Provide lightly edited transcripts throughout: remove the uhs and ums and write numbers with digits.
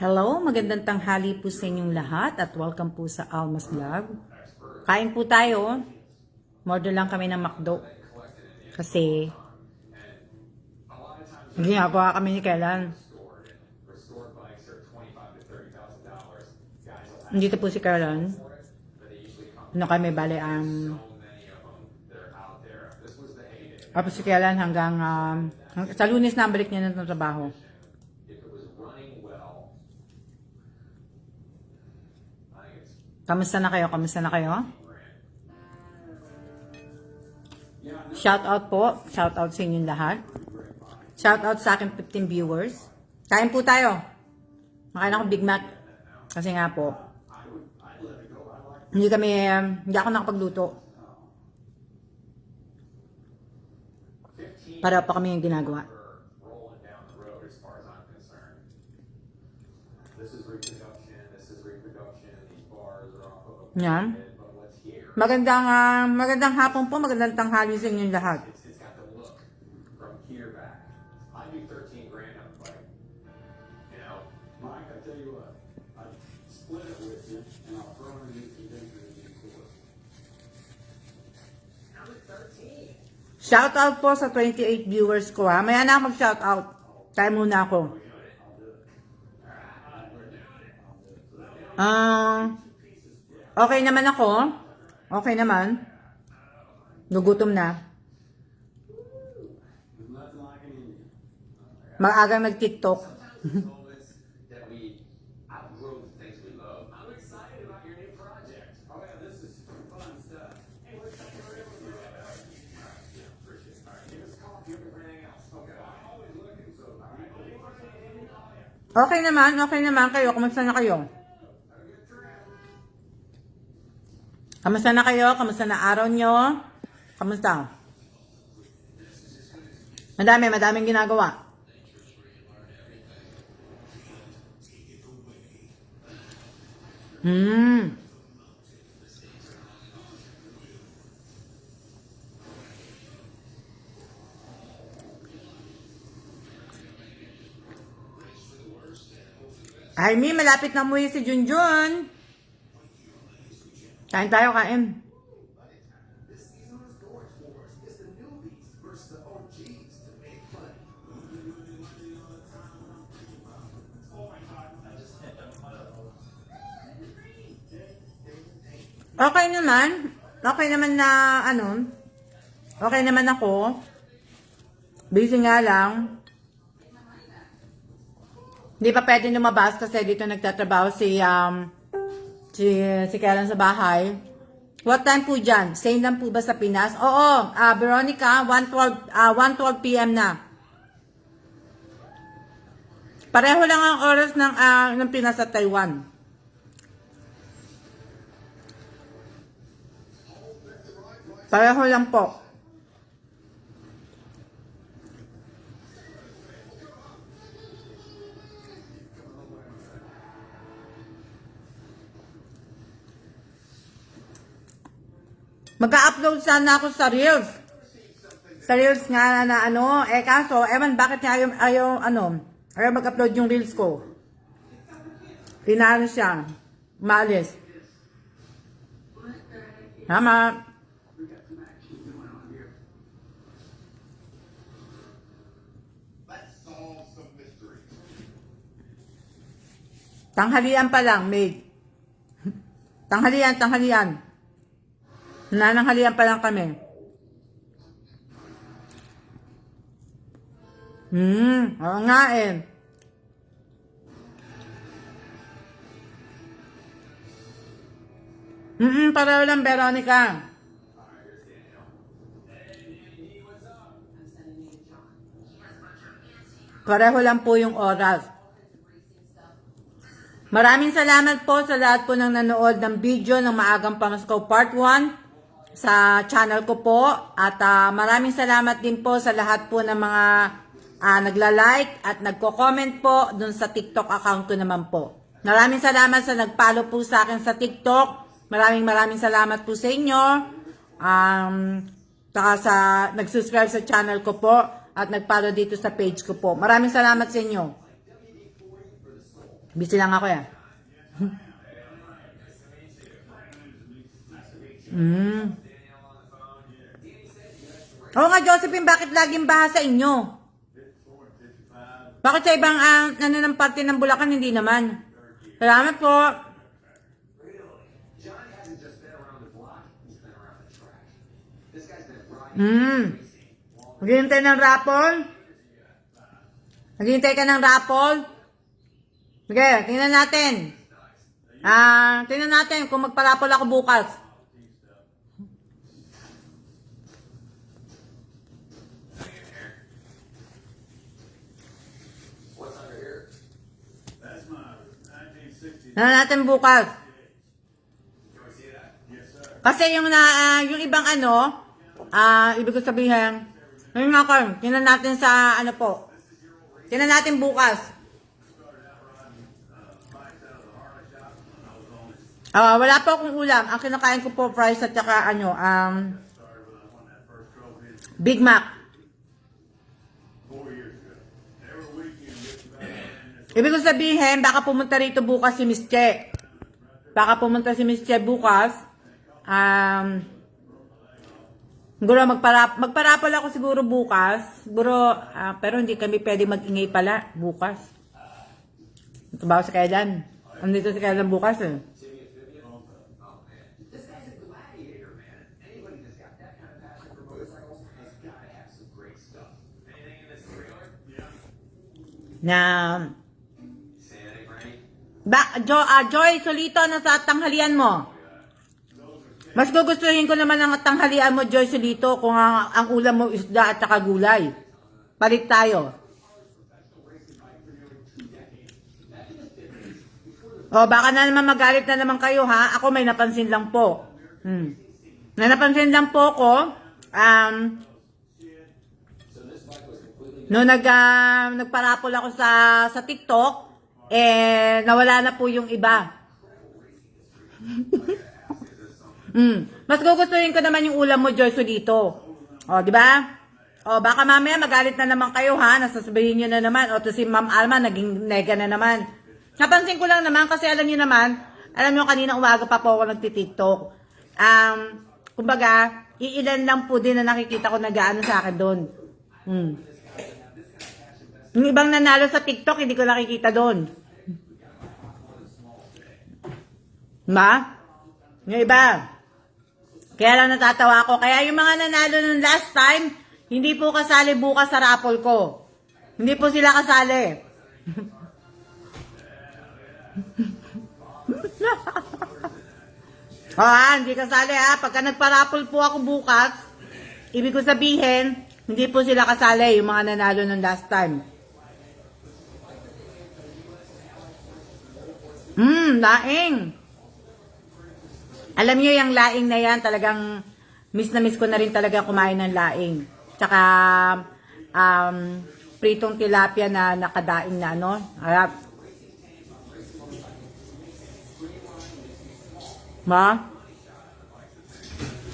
Hello, magandang tanghali po sa inyong lahat at welcome po sa Almas Vlog. Kain po tayo. Order lang kami ng McDo. Kasi ginagawa kami ni Kailan. Dito po si Kailan. Ano kami, bale, tapos si Kailan hanggang sa Lunes na balik niya ng trabaho. Kamusta na kayo? Kamusta na kayo? Shout out po. Shout out sa inyong lahat. Shout out sa akin 15 viewers. Kain po tayo. Makain ako Big Mac. Kasi nga po, hindi ako nakapagluto. Para pa kami yung ginagawa. Yan. Magandang hapon po, magandang tanghali sa inyong lahat. Shout out po sa 28 viewers ko ha. Maya na ako mag-shout out. Tayo muna ako. Okay naman ako. Okay naman. Nagutom na. Maagang nag-TikTok. Okay naman kayo. Kamusta na kayo? Kamusta na kayo? Kamusta na araw nyo? Kamusta? Madaming ginagawa. Ay, malapit na umuwi si Junjun. Kain tayo, kain. Okay naman. Okay naman na, okay naman ako. Busy nga lang. Hindi pa pwede lumabas kasi dito nagtatrabaho si Kailan sa bahay. What time po dyan? Same lang po ba sa Pinas? Oo, Veronica, 1:12 p.m. na. Pareho lang ang oras ng Pinas at Taiwan. Pareho lang po. Mag-upload sana ako sa Reels. Sa Reels nga kaso, ewan bakit ayaw mag-upload yung Reels ko. Pinano siya. Maalis. Tama. Tanghalian pa lang, mate. Tanghalian. Nananghalian pa lang kami. Oo nga eh. Pareho lang, Veronica. Pareho lang po yung oras. Maraming salamat po sa lahat po ng nanood ng video ng Maagang Pamasko Part 1 sa channel ko po. At maraming salamat din po sa lahat po ng mga nagla-like at nagko-comment po dun sa TikTok account ko naman po. Maraming salamat sa nag-follow po sa akin sa TikTok. Maraming salamat po sa inyo. Saka sa nag-subscribe sa channel ko po at nag-follow dito sa page ko po. Maraming salamat sa inyo. Busy lang ako eh. Oo nga, Josephine, bakit laging baha sa inyo? Bakit sa ibang ano ng parte ng Bulacan, hindi naman? Salamat po. Maghihintay ng raffle? Maghihintay ka ng raffle? Okay, tingnan natin. Tingnan natin kung magparapol ako bukas. Tingnan natin bukas. Kasi yung yung ibang ano, ibig ko sabihin, yung ako, tingnan natin sa ano po. Tingnan natin bukas. Wala po akong ulam. Ang kinakain ko po fries at saka ano, Big Mac. Ibig ko sabihin, baka pumunta rito bukas si Miss Che. Baka pumunta si Miss Che bukas. Siguro magparapol ako siguro bukas. Siguro, pero hindi kami pwede mag-ingay pala bukas. Trabaho si Kailan. Andito si Kailan bukas eh. Joy Solito, nasa tanghalian mo? Mas gugustuhin ko naman ang tanghalian mo, Joy Solito, kung ang ulam mo isda at saka gulay. Palit tayo. Baka na naman magalit na naman kayo, ha? Ako may napansin lang po. May napansin lang po ko, no nagparapol ako sa TikTok, nawala na po yung iba. Mas gugustuhin ko naman yung ulam mo, Joy Solito. Di ba? Baka mamaya magalit na naman kayo, ha? Nasasabihin nyo na naman. To si Ma'am Alma, naging nega na naman. Napansin ko lang naman, kasi alam nyo kanina umaga pa po ako nagti-TikTok. Kumbaga, iilan lang po din na nakikita ko nag-aano sa akin doon. Yung ibang nanalo sa TikTok, hindi ko nakikita doon. Diba? Yung iba. Kaya lang natatawa ako. Kaya yung mga nanalo nung last time, hindi po kasali bukas sa raffle ko. Hindi po sila kasali. Hindi kasali ha. Pagka nagpa-raffle po ako bukas, ibig ko sabihin, hindi po sila kasali yung mga nanalo nung last time. Laing. Alam niyo yung laing na yan, talagang miss na miss ko na rin talaga kumain ng laing. Tsaka, pritong tilapia na nakadaing na ano. Harap.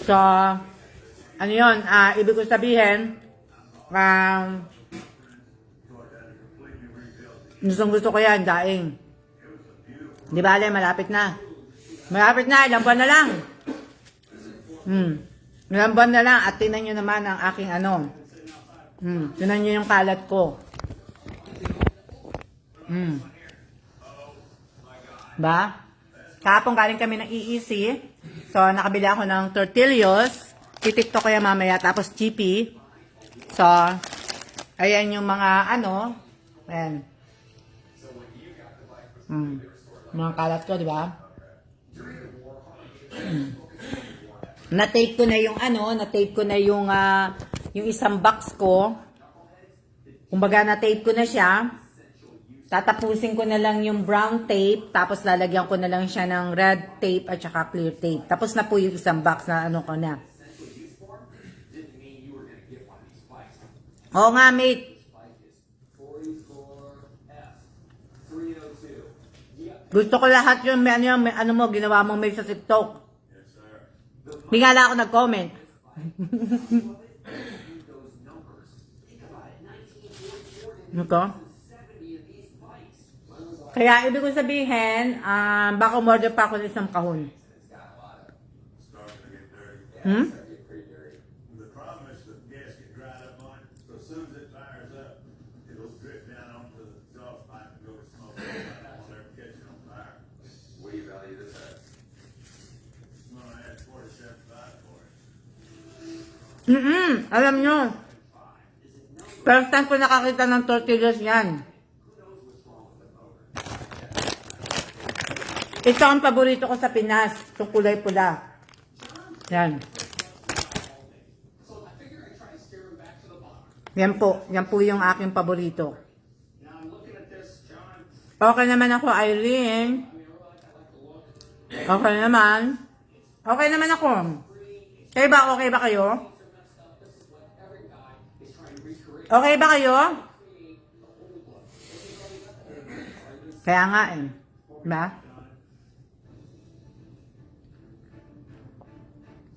So, ano yun, ibig ko sabihin, gusto ko yan, daing. Di ba, malapit na. Malapit na, ilang buwan na lang. Ilang buwan na lang, at tingnan nyo naman ang aking ano. Tingnan nyo yung kalat ko. Ba? Kahapon galing kami ng EEC. So, nakabili ako ng tortillas. Titiktok ko yan mamaya. Tapos, chippy. So, ayan yung mga ano. Ayan. Mga kalat ko, di ba? Na-tape ko na yung ano. Na-tape ko na yung isang box ko. Kumbaga, na-tape ko na siya. Tatapusin ko na lang yung brown tape, tapos lalagyan ko na lang siya ng red tape at saka clear tape. Tapos na po yung isang box na ano ko na. Oo nga, mate. Gusto ko lahat yung ano mo, ginawa mong mate sa TikTok. Hindi nga lang ako nag-comment. Ito. Kaya ibig ko sabihin, baka umorder pa ako ng isang kahon. Hmm? The problem is the gas get dried up on it, so as soon as it fires up, it'll drip down onto the exhaust pipe and go to smoke. I don't want to ever catch it on fire. What do you value this at? I'm gonna add 47.5 for it. Alam nyo, first time ko nakakita ng tortillas yan. Ito ang paborito ko sa Pinas, itong kulay pula. Yan. Yan po yung aking paborito. Okay naman ako, Irene. Okay naman. Okay naman ako. Kayo ba, okay ba kayo? Okay ba kayo? Kaya nga eh. Diba?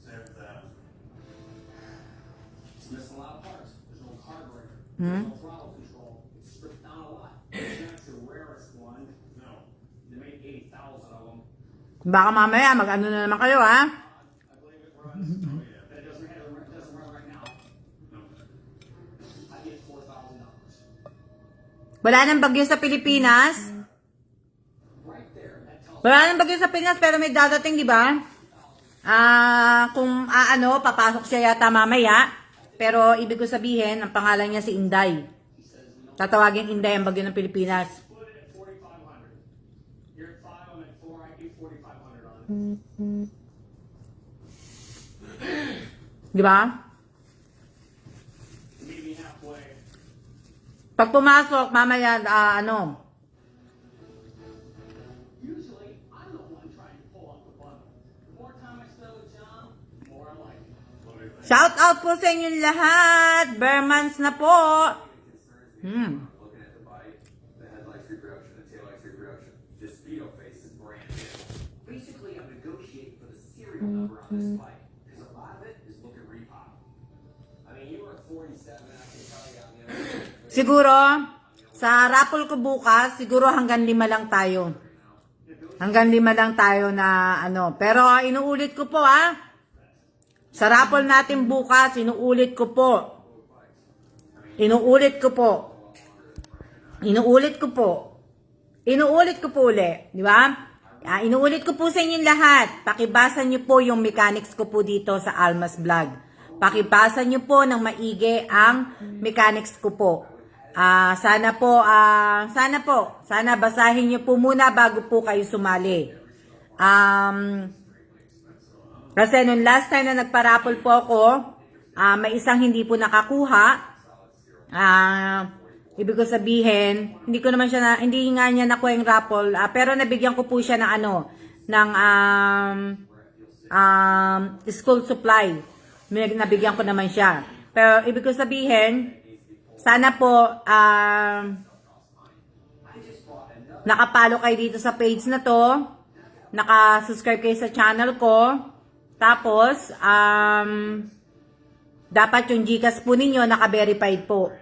7,000. It's missing a lot of parts. There's no carburetor. Hmm? No throttle control. It's stripped down a lot. It's not your rarest one. No. They made 80,000 of them. Baka mamaya, mag-ano na naman kayo, ha? I believe it runs. Oh, yeah. That doesn't run right now. No. I get $4,000. Wala nang bagyo sa Pilipinas. Right there. That tells Wala nang bagyo sa Pinas, pero may dadating, di ba? Kung papasok siya yata mamaya. Pero ibig ko sabihin, ang pangalan niya si Inday. Tatawagin Inday ang bagyo ng Pilipinas. put it at 4,500. You're at 5, I'm at 4. I get 4,500 on it. Di ba? Meet me halfway. Pag pumasok, mamaya, Usually, I'm the one trying to pull up the bundle. The more time I spend with John, the more I like it. What do you think? shout out po sa inyong lahat. Bermans na po. Looking at the bike, the headlights reproduction, the taillights reproduction. This speedo face is brand new. Basically, I'm negotiating for the serial number on this bike because a lot of it is looking repop. I mean, you were at 47, I can tell you on the other side. Siguro, sa raffle ko bukas, siguro hanggang 5 lang tayo. Hanggang 5 lang tayo na Pero inuulit ko po, sa raffle natin bukas, inuulit ko po. Inuulit ko po. Inuulit ko po. Inuulit ko po ulit. Di ba? Inuulit ko po sa inyong lahat. Pakibasa nyo po yung mechanics ko po dito sa Almas Vlog. Pakibasa nyo po ng maigi ang mechanics ko po. Sana basahin nyo po muna bago po kayo sumali. Kasi nung last time na nagparapol po ako, may isang hindi po nakakuha. Ibig ko sabihin, hindi nga niya nakuha yung raffle, pero nabigyan ko po siya ng school supply. Nabigyan ko naman siya. Pero ibig ko sabihin, sana po nakapalo kayo dito sa page na to, nakasubscribe kayo sa channel ko, tapos dapat yung Gcash po ninyo naka-verified po.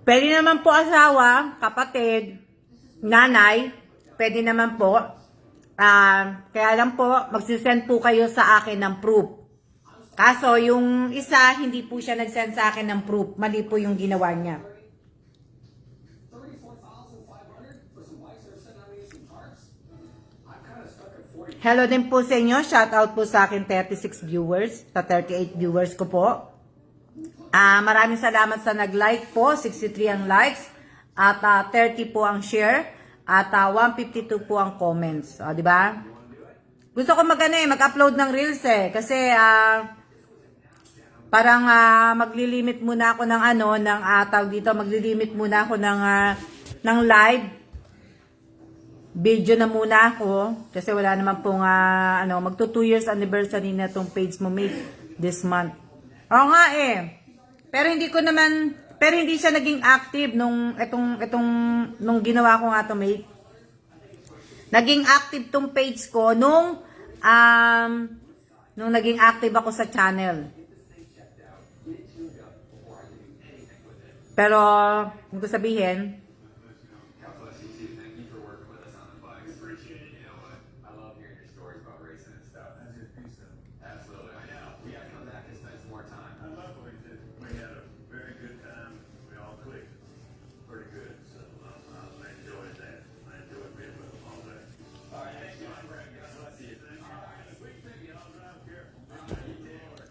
Pwede naman po asawa, kapatid, nanay, pwede naman po. Kaya lang po, magsisend po kayo sa akin ng proof. Kaso, yung isa, hindi po siya nag-send sa akin ng proof. Mali po yung ginawa niya. 34,500 for some bikes that are sitting underneath some tarps? I'm kind of stuck at 40. Hello din po sa inyo. Shout out po sa akin 36 viewers. Sa 38 viewers ko po. Maraming salamat sa nag-like po. 63 ang likes. At 30 po ang share. At 152 po ang comments. O, di ba? Gusto ko mag-upload ng reels kasi parang maglilimit muna ako ng tawag dito, maglilimit muna ako ng live. Video na muna ako kasi wala naman pong magto 2 years anniversary na tong page mo mate this month. Oo nga eh. Pero hindi siya naging active nung ginawa ko nga to mate. Naging active tong page ko nung naging active ako sa channel. Pero, kung sabihin,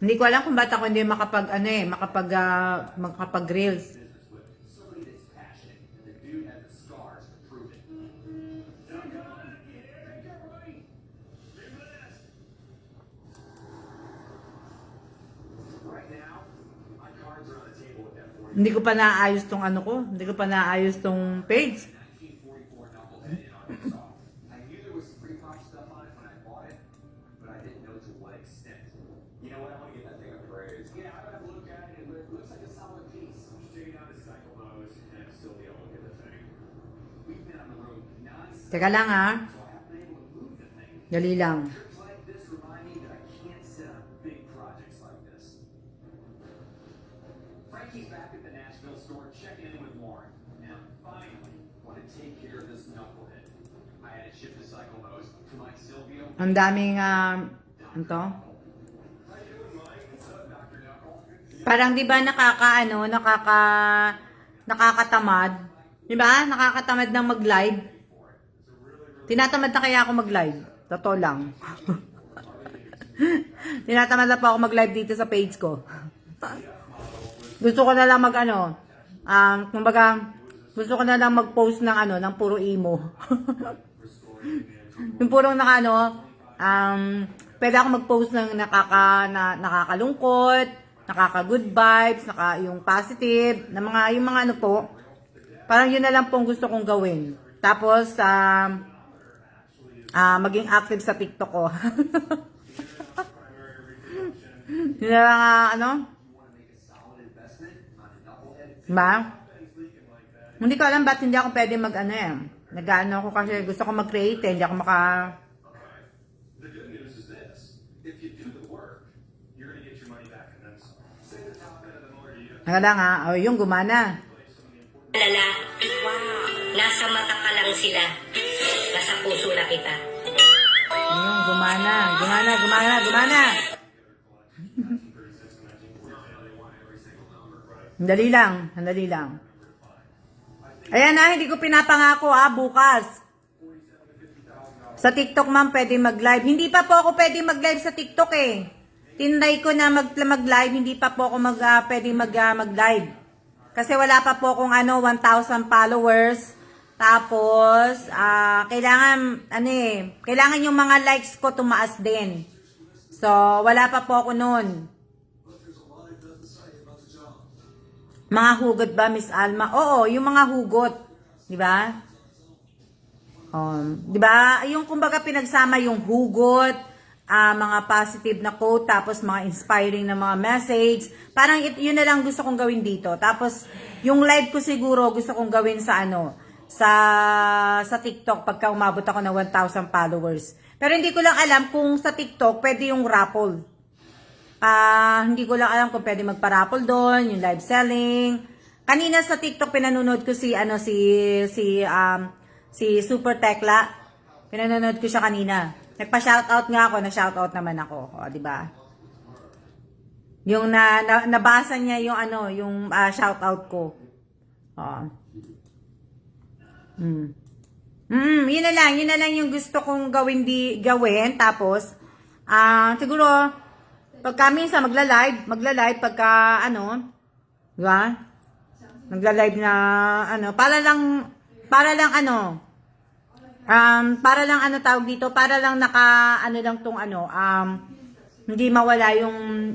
Hindi ko alam kung ba't ako hindi makapag reels. business with somebody that's passionate, and the dude has the scars to prove it. Right now, my cards are on the table with that 40. Hindi ko pa naayos tong ano ko. Hindi ko pa naayos tong page. 1944 knucklehead in Arkansas. I knew there was some pretty pop stuff on it when I bought it, but I didn't know to what extent. You know what? I want to get that thing appraised. Yeah, I've had a look at it. It looks like a solid piece. I'm just taking out the cycle nose and still be able to look at the thing. We've been on the road non-stop, Teka lang ha. so I haven't been able to move the thing. Dali lang. Trips like this remind me that I can't sit on big projects like this. Frankie's back at the Nashville store checking in with Lauren. And finally, want to take care of this knucklehead. I had to ship the cycle nose to my Silvio. Ang daming, ano to? How you doing, Mike? What's up, Dr. Knuckle? Parang di ba nakakatamad? Di ba? Nakakatamad ng mag-live. Tinatamad na kaya ako mag-live. Totoo lang. Tinatamad na pa ako mag-live dito sa page ko. Gusto ko na lang kumbaga, gusto ko na lang mag-post ng ng puro emo. Yung purong pwede ako mag-post ng nakakalungkot, nakaka-good vibes, yung positive, yung mga ano po. Parang yun na lang pong gusto kong gawin. Tapos, maging active sa TikTok ko. Yun na lang, Ba? Hindi ko alam ba't hindi ako pwede nag-ano ako kasi gusto ko mag-create, hindi ako The good news is this: if you do the work, you're gonna get your money back and then some. Say the top end of the motor you Nga lang yung gumana. Alala, nasa mata ka lang sila. Nasa puso na kita. Yung gumana. Sandali lang. Ayan hindi ko pinapangako bukas. Sa TikTok ma'am, pwede mag-live. Hindi pa po ako pwede mag-live sa TikTok eh. Tinry ko na mag-live, hindi pa po ako pwede mag-live. Kasi wala pa po akong 1,000 followers. Tapos, kailangan yung mga likes ko tumaas din. So, wala pa po ako nun. Mga hugot ba, Miss Alma? Oo, yung mga hugot. Di ba? Di ba? Yung kumbaga pinagsama yung hugot, mga positive na quote, tapos mga inspiring na mga message. Parang yun na lang gusto kong gawin dito. Tapos, yung live ko siguro gusto kong gawin sa sa TikTok pagka umabot ako ng 1,000 followers. Pero hindi ko lang alam kung sa TikTok pwede yung raffle. Hindi ko lang alam kung pwede magpa-raffle doon, yung live selling. Kanina sa TikTok pinanonood ko si Super Tekla. Pinanonood ko siya kanina. Nagpa-shoutout nga ako, na-shoutout naman ako, di ba? Yung nabasa niya yung yung shoutout ko. Yun na lang yung gusto kong gawin tapos siguro pagka minsan magla-live pagka di ba? Magla-live na para lang tawag dito, para lang lang tong hindi mawala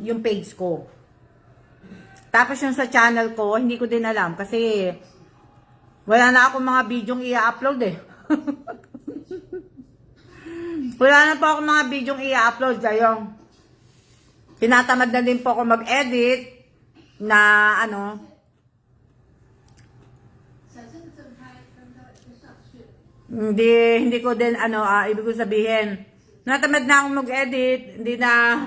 yung page ko. Tapos yung sa channel ko, hindi ko din alam kasi wala na akong mga bidyong i-upload eh. Wala na po akong mga bidyong i-upload kayo. Tinatamad na din po ako mag-edit na hindi ko din ibig ko sabihin natamad na akong mag-edit, hindi na,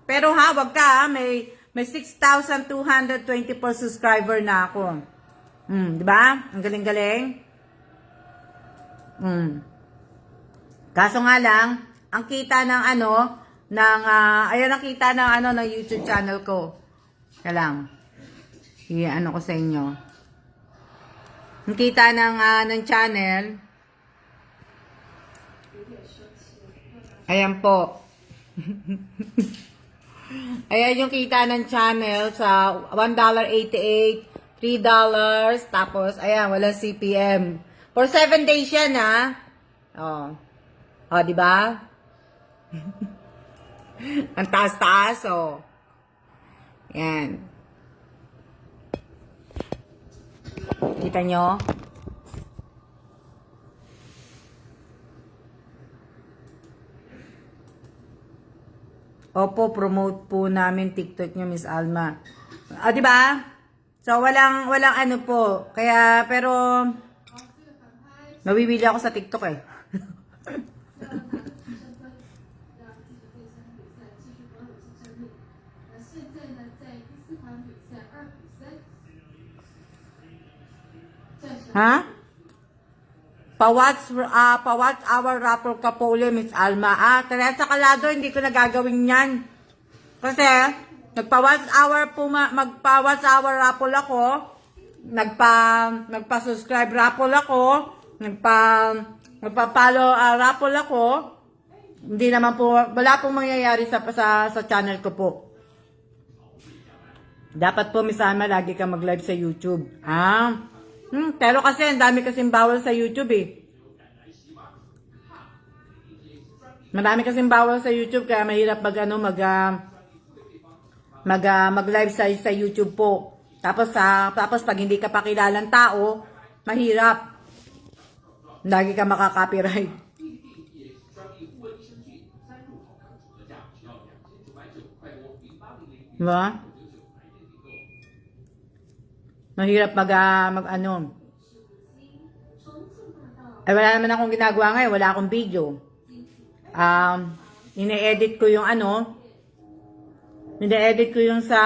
pero wag ka may 6,224 subscriber na ako. Di ba? Ang galing-galing. Kaso nga lang, ang kita ng ayan ang kita ng ng YouTube channel ko. Kaya lang. Ko sa inyo. Ang kita ng channel. Ayan po. Ayan yung kita ng channel sa $1.88, $3, tapos, ayan, walang CPM. For 7 days yan, ha? Oh. Oh, di ba? Ang taas-taas, oh. Yan. Kita nyo? Opo, promote po namin TikTok nyo, Miss Alma. Ah, di ba? So, walang ano po. Kaya, pero, nawiwili ako sa TikTok eh. Ha? Pa-watch hour rapper ka po ulit, Miss Alma. Teresa Calado, hindi ko nagagawin yan. Kasi, magpa-watch hour po, magpa-watch hour raffle ako. Nagpa-subscribe raffle ako. Magpa-follow raffle ako. Hindi naman po, wala pong mangyayari sa channel ko po. Dapat po, Miss Alma, lagi ka mag-live sa YouTube. Pero kasi, ang dami kasing bawal sa YouTube eh. Marami kasing bawal sa YouTube, kaya mahirap mag-live sa YouTube po. Tapos pag hindi ka pa kilalang tao, mahirap. Lagi ka makaka-copyright. Diba? Mahirap mag-ano. Ay, wala naman akong ginagawa ngayon. Wala akong video. Ine-edit ko yung ine-edit ko yung sa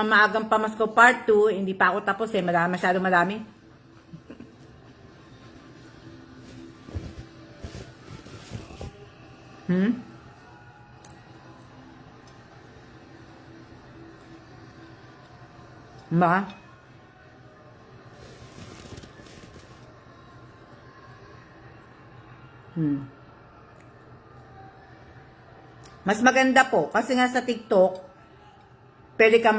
Maagang Pamasko Part 2. Hindi pa ako tapos eh. Masyado madami. Ba? Mas maganda po kasi nga sa TikTok pwede ka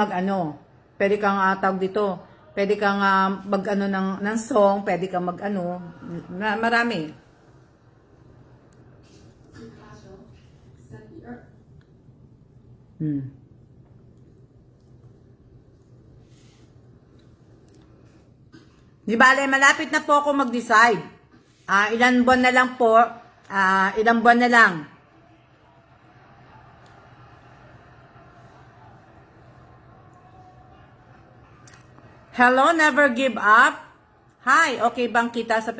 pwede kang tawag dito, pwede kang mag-ano ng song, pwede kang marami. Di bale, malapit na po ako mag-decide. Ilang buwan na lang po, ilang buwan na lang. Hello, never give up. Hi, okay bang kita sa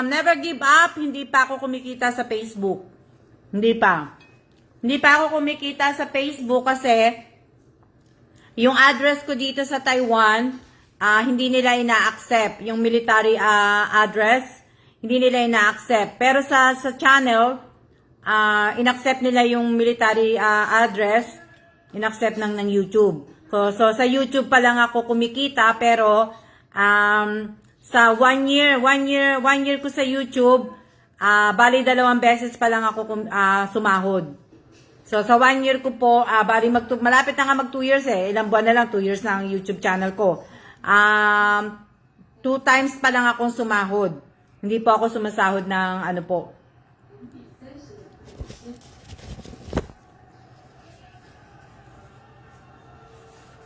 never give up, hindi pa ako kumikita sa Facebook. Hindi pa. Hindi pa ako kumikita sa Facebook kasi yung address ko dito sa Taiwan, hindi nila ina-accept yung military address. Hindi nila ina-accept. Pero sa channel, in-accept nila yung military address, in-accept ng YouTube. So sa YouTube pa lang ako kumikita, pero sa 1 year ko sa YouTube, bali 2 beses pa lang ako sumahod. So sa 1 year ko po, bali malapit na nga mag 2 years eh. Ilang buwan na lang, 2 years na ang YouTube channel ko. 2 times pa lang akong sumahod. Hindi po ako sumasahod ng ano po.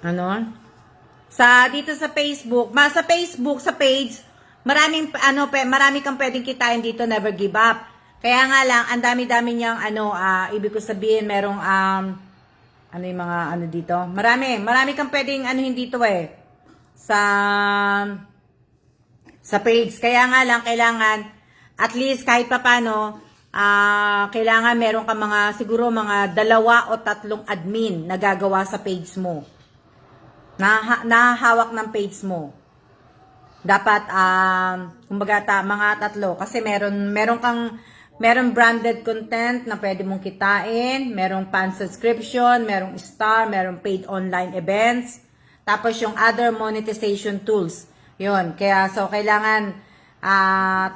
Ano? Dito sa Facebook, sa page, marami kang pwedeng kitain dito, never give up. Kaya nga lang, ang dami-dami niyang ibig ko sabihin, merong yung mga dito. Marami kang pwedeng dito eh. Sa page. Kaya nga lang, kailangan, at least kahit papano, kailangan meron ka siguro mga 2 o 3 admin na gagawa sa page mo. Nahahawak ng page mo. Dapat, kumbaga, mga 3. Kasi meron branded content na pwede mong kitain, merong fan subscription, merong star, merong paid online events, tapos yung other monetization tools. Yun, kaya kailangan 3.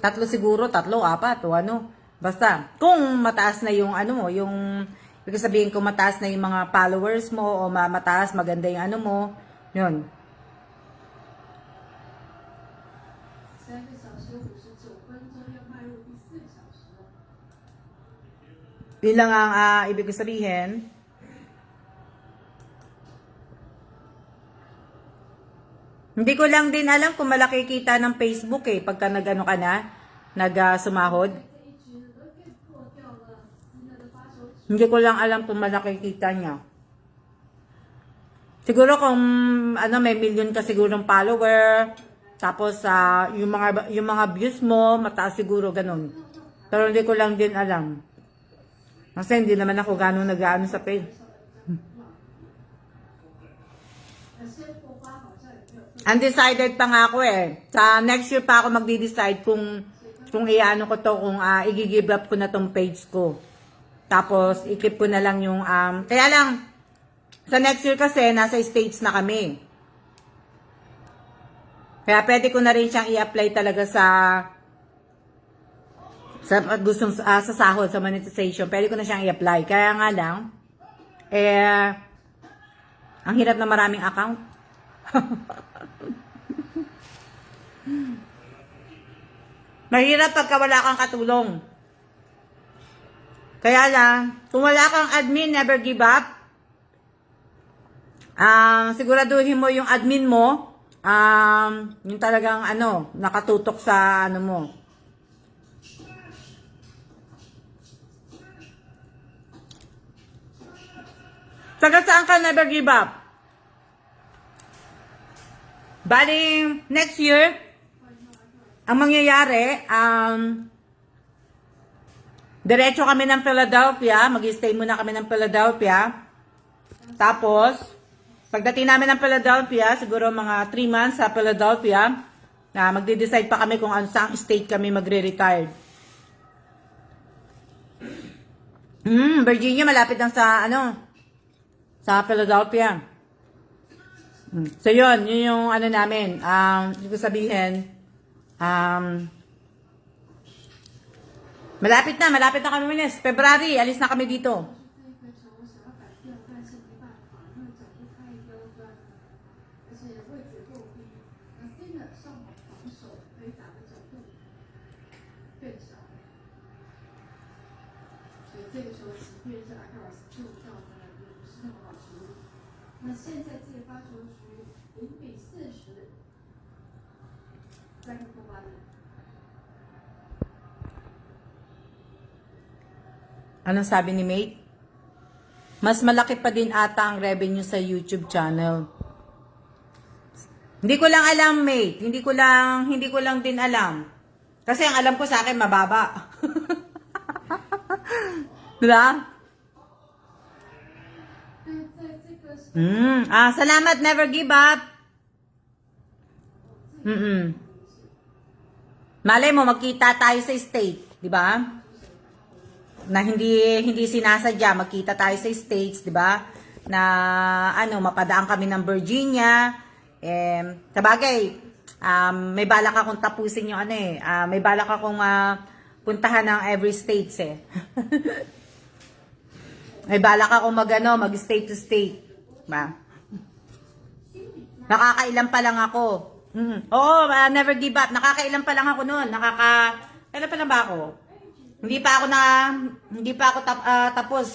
3 siguro, 3, 4 o Basta, kung mataas na yung Ibig sabihin kung mataas na yung mga followers mo o mataas, maganda yung ano mo, yun. 3个小时59分钟，要迈入第4个小时了。 Yun lang ang ibig sabihin. Hindi ko lang din alam kung malaki kita ng Facebook eh, pagka nag-ano ka na, nag-sumahod. 这一局都被破掉了，Cena 的发球局 Hindi ko lang alam kung malaki kita niya. Siguro kung ano may million ka sigurong follower, tapos yung mga views mo mataas siguro ganun. Pero hindi ko lang din alam. Kasi hindi naman ako gano'ng nag-aano sa page. 先破发好像也没有特 Undecided pa nga ako eh. Sa next year pa ako magde-decide kung iano ko to, kung i-give up ko na tong page ko. Tapos i-keep ko na lang yung kaya lang sa next year kasi nasa States na kami. Kaya pwede ko na rin siyang i-apply talaga sa gustong sa sahod, sa monetization. Pwede ko na siyang i-apply. Kaya nga lang ang hirap na maraming account. Mahirap pagka wala kang katulong. Kaya lang, kung wala kang admin, never give up. Siguraduhin mo yung admin mo, yung talagang nakatutok sa mo. Taga saan ka never give up? Bali, next year, ang mangyayari, diretso kami ng Philadelphia, mag-stay muna kami ng Philadelphia. Tapos, pagdating namin ng Philadelphia, siguro mga 3 months sa Philadelphia, magde-decide pa kami kung saang state kami magre-retire. Virginia, malapit lang sa Philadelphia. So, yun yung namin. Ibig sabihin, malapit na kami minis. February, alis na kami dito. 这个球想要改掉，但是没办法，因为角度太刁钻了，而且位置过低。那 Cena 上网防守可以打的角度更少，所以这个球即便是 Alcaraz 救到的也不是那么好处理。那现在这个发球局0比40，再个破发力。 Anong sabi ni Mate? Mas malaki pa din ata ang revenue sa YouTube channel. Hindi ko lang alam, Mate. Hindi ko lang din alam. Kasi ang alam ko sa akin mababa. Diba? 在这个是 Salamat, never give up. Malay mo, magkita tayo sa state. Diba? Na hindi sinasadya, magkita tayo sa States, 'di ba? Na mapadaan kami ng Virginia. Sabagay, may balak akong tapusin yung may balak akong puntahan ng every states eh. May balak akong mag state to state, ba? Nakakailan pa lang ako. Oo, never give up. Nakakailan pa lang ako noon. Kailan pa lang ba ako? Hindi pa ako tapos.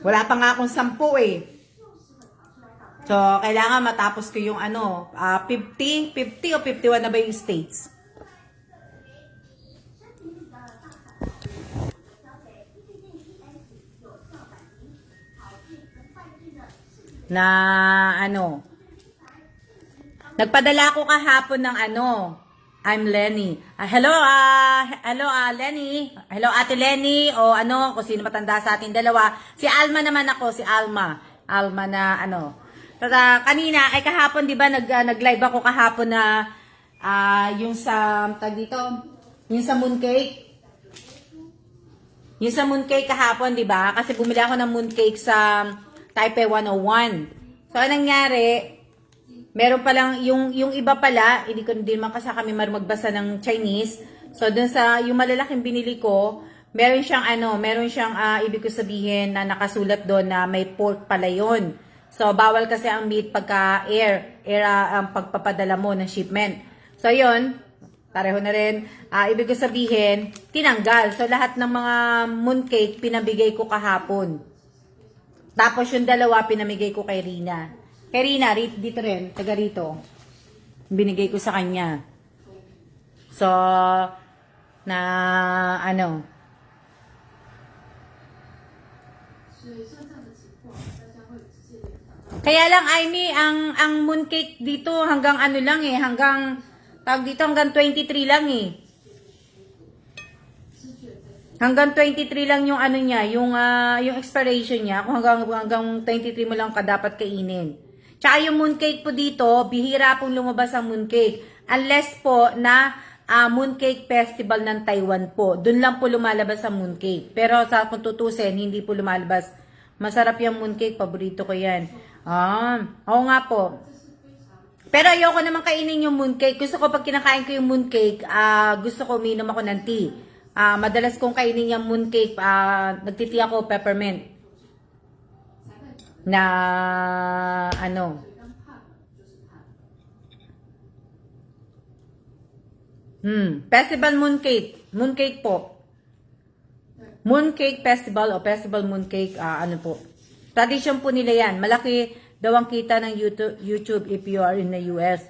Wala pa nga akong 10 eh. So, kailangan matapos ko yung 50 o 51 na ba yung states? Na nagpadala ako kahapon ng I'm Lenny. Hello, Lenny. Hello, Ate Lenny. O kung sino matanda sa ating dalawa. Si Alma naman ako, si Alma. Alma na kanina, kahapon, di ba, nag-live ako kahapon na, yung sa, yung sa mooncake. Yung sa mooncake kahapon, di ba? Kasi bumili ako ng mooncake sa Taipei 101. So, anong nangyari? Meron pa lang, yung iba pala, hindi man kasi kami magbasa ng Chinese. So, dun sa, yung malalaking binili ko, meron siyang ibig ko sabihin na nakasulat doon na may pork pala yun. So, bawal kasi ang meat pagka ang pagpapadala mo ng shipment. So, yun, pareho na rin. Ibig ko sabihin, tinanggal. So, lahat ng mga mooncake, pinabigay ko kahapon. Tapos, yung dalawa, pinamigay ko kay Rina. Kay Rina, dito rin, taga rito. Binigay ko sa kanya. So, na, 所以像这样的情况，大家会直接联想到 kaya lang, Amy, ang mooncake dito hanggang lang hanggang, tawag dito hanggang 23 lang eh. 知觉在这里。 Hanggang 23 lang yung niya, yung expiration niya, kung hanggang 23 mo lang ka dapat kainin. Tsaka yung mooncake po dito, bihira pong lumabas ang mooncake. Unless po na mooncake festival ng Taiwan po. Doon lang po lumalabas ang mooncake. Pero sa kung tutusin, hindi po lumalabas. Masarap yung mooncake, paborito ko yan. Oo nga po. Pero ayoko naman kainin yung mooncake. Gusto ko pag kinakain ko yung mooncake, gusto ko uminom ako ng tea. Madalas kong kainin yung mooncake, nagtiti ako peppermint. Na festival mooncake. Mooncake po. Mooncake festival o festival mooncake, po. Tradition po nila yan. Malaki daw ang kita ng YouTube if you are in the US.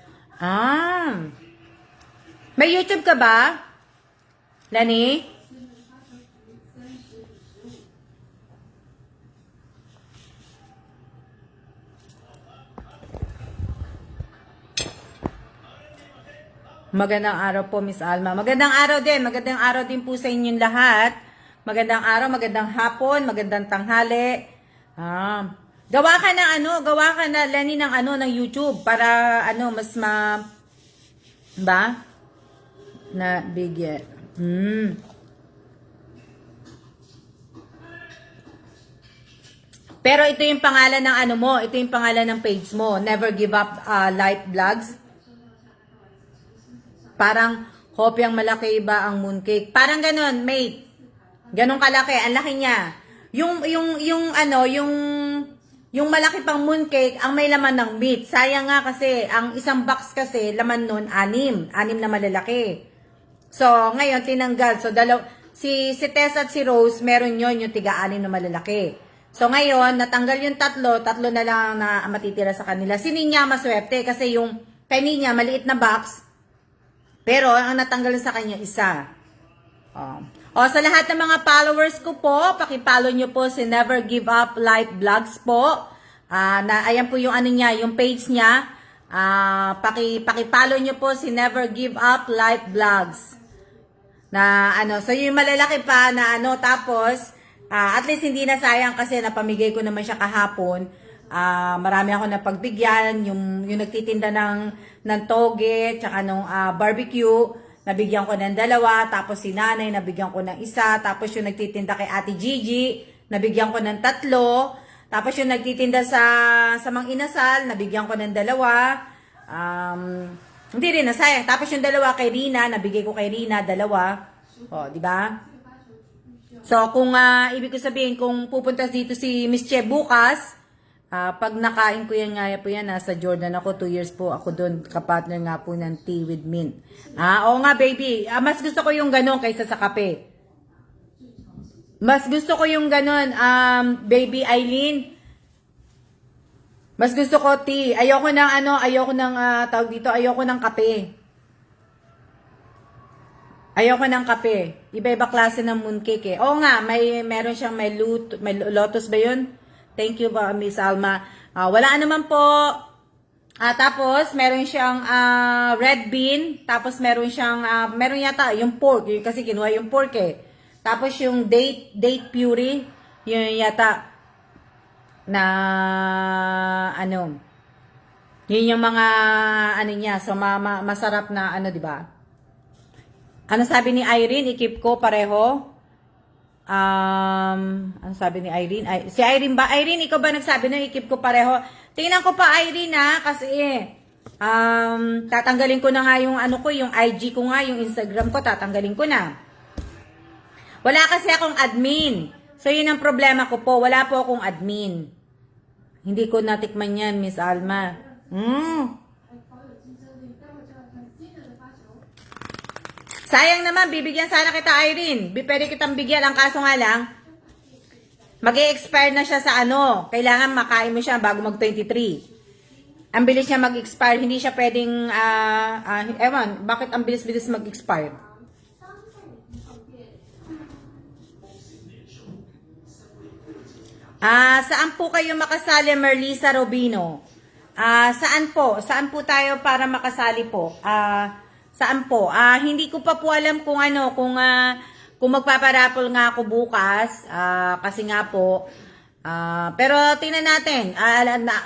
May YouTube ka ba? Lani? Magandang araw po, Miss Alma. Magandang araw din. Magandang araw din po sa inyong lahat. Magandang araw, magandang hapon, magandang tanghali. Gawa ka na, Lani, ng YouTube para, mas ba? Na bigyan. Pero ito yung pangalan ng ito yung pangalan ng page mo, Never Give Up Life Vlogs. Parang kopyang malaki ba ang mooncake? Parang ganon, mate. Ganon kalaki, ang laki niya. Yung malaki pang mooncake, ang may laman ng meat. Sayang nga kasi, ang isang box kasi, laman nun, 6 na malalaki. So, ngayon, tinanggal. So, si Tess at si Rose, meron yon yung tiga-6 na malalaki. So, ngayon, natanggal yung tatlo na lang na matitira sa kanila. Si Ninya maswerte kasi yung kay Ninya, maliit na box, pero ang natanggal sa kanya, isa. Sa lahat ng mga followers ko po, paki-follow nyo po si Never Give Up Life Vlogs po. Ayan po yung yung page niya. Paki-follow nyo po si Never Give Up Life Vlogs. So yung malalaki pa na tapos, at least hindi na sayang kasi napamigay ko naman siya kahapon. Marami ako napagbigyan, yung nagtitinda ng toge, tsaka nung barbecue, nabigyan ko ng 2, tapos si nanay, nabigyan ko ng 1, tapos yung nagtitinda kay Ate Gigi, nabigyan ko ng 3, tapos yung nagtitinda sa Mang Inasal, nabigyan ko ng 2, hindi rin nasayang, tapos yung 2 kay Rina, nabigay ko kay Rina, 2, di ba? So, kung ibig ko sabihin, kung pupunta dito si Miss Che bukas, pag nakain ko yan nga po yan, nasa Jordan ako, 2 years po ako doon, kapartner nga po ng tea with mint. Oo nga baby, mas gusto ko yung ganon kaysa sa kape. Mas gusto ko yung ganon, baby Eileen. Mas gusto ko tea. Ayoko ng tawag dito, ayoko ng kape. Ayoko ng kape. Iba-iba klase ng mooncake eh. Oo nga, meron siyang may lotus ba yun? Thank you, Miss Alma. Wala naman po. Tapos, meron siyang red bean. Tapos, meron yata yung pork. Kasi kinuha yung pork eh. Tapos, yung date puree. Yun yata na yun yung mga niya. So, masarap na di ba? Ano sabi ni Irene? I-keep ko pareho. Ang sabi ni Irene, si Irene ba? Irene, ikaw ba nagsabi na i-keep ko pareho? Tingnan ko pa, Irene, kasi tatanggalin ko na nga yung yung IG ko nga, yung Instagram ko, tatanggalin ko na. Wala kasi akong admin. So, yun ang problema ko po. Wala po akong admin. Hindi ko natikman yan, Miss Alma. 保有竞争力，待会就要看新人的发球。 Sayang naman, bibigyan sana kita, Irene. Pwede kitang bigyan. Ang kaso nga lang, mag-i-expire na siya sa ano. Kailangan makain mo siya bago mag-23. Ang bilis niya mag-expire. Hindi siya pwedeng, ewan, bakit ang bilis-bilis mag-expire? Saan po kayo makasali, Merlisa Robino? Saan po? Saan po tayo para makasali po? Saan po? Hindi ko pa po alam kung ano, kung magpaparapol nga ako bukas, kasi nga po, pero tingnan natin,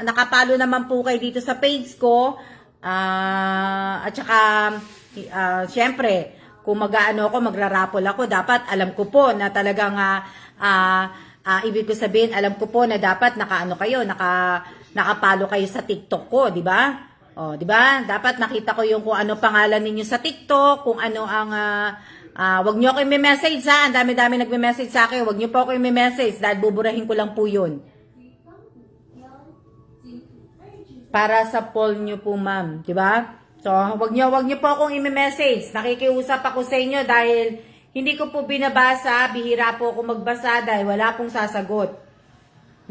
nakapalo naman po kayo dito sa page ko, at saka, syempre, kung mag-ano ako, magrarapol ako, dapat alam ko po na talagang, ibig ko sabihin, alam ko po na dapat nakaano kayo, nakapalo kayo sa TikTok ko, di ba? O, di ba? Dapat nakita ko yung kung ano pangalan ninyo sa TikTok, kung ano ang wag niyo ako i-message ha. Ang dami-dami nagme-message sa akin. Wag niyo po ako i-message dahil buburahin ko lang po 'yun. Para sa poll niyo po, ma'am, di ba? So, wag niyo po akong i-message. Nakikiusap ako sa inyo dahil hindi ko po binabasa, bihira po ako magbasa dahil wala pong sasagot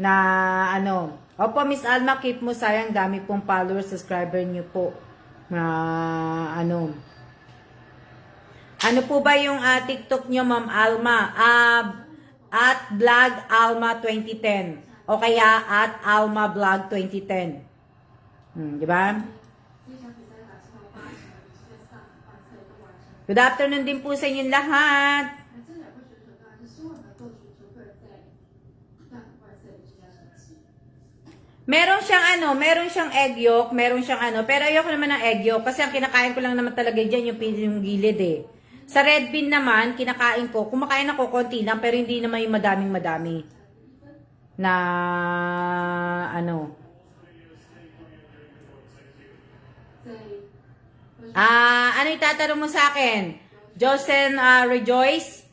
na ano. Opo, Miss Alma, keep mo, sayang dami pong followers, subscriber niyo po. Ano po ba yung TikTok niyo, Ma'am Alma? At Vlog Alma 2010 o kaya at Alma Vlog 2010. Di ba? 这场比赛打出到8场，直接上完赛都完成。 Good afternoon din po sa inyong lahat. 那这两个选手当然是希望能够取球队在让完赛的最佳成绩。 Meron siyang egg yolk, pero ayoko naman ng egg yolk kasi ang kinakain ko lang naman talaga dyan yung gilid eh. Sa red bean naman, kinakain ko, kumakain ako konti lang pero hindi naman yung madaming-madami. Na, ano. 在 Ano itatanong mo sa akin? Josen Rejoice,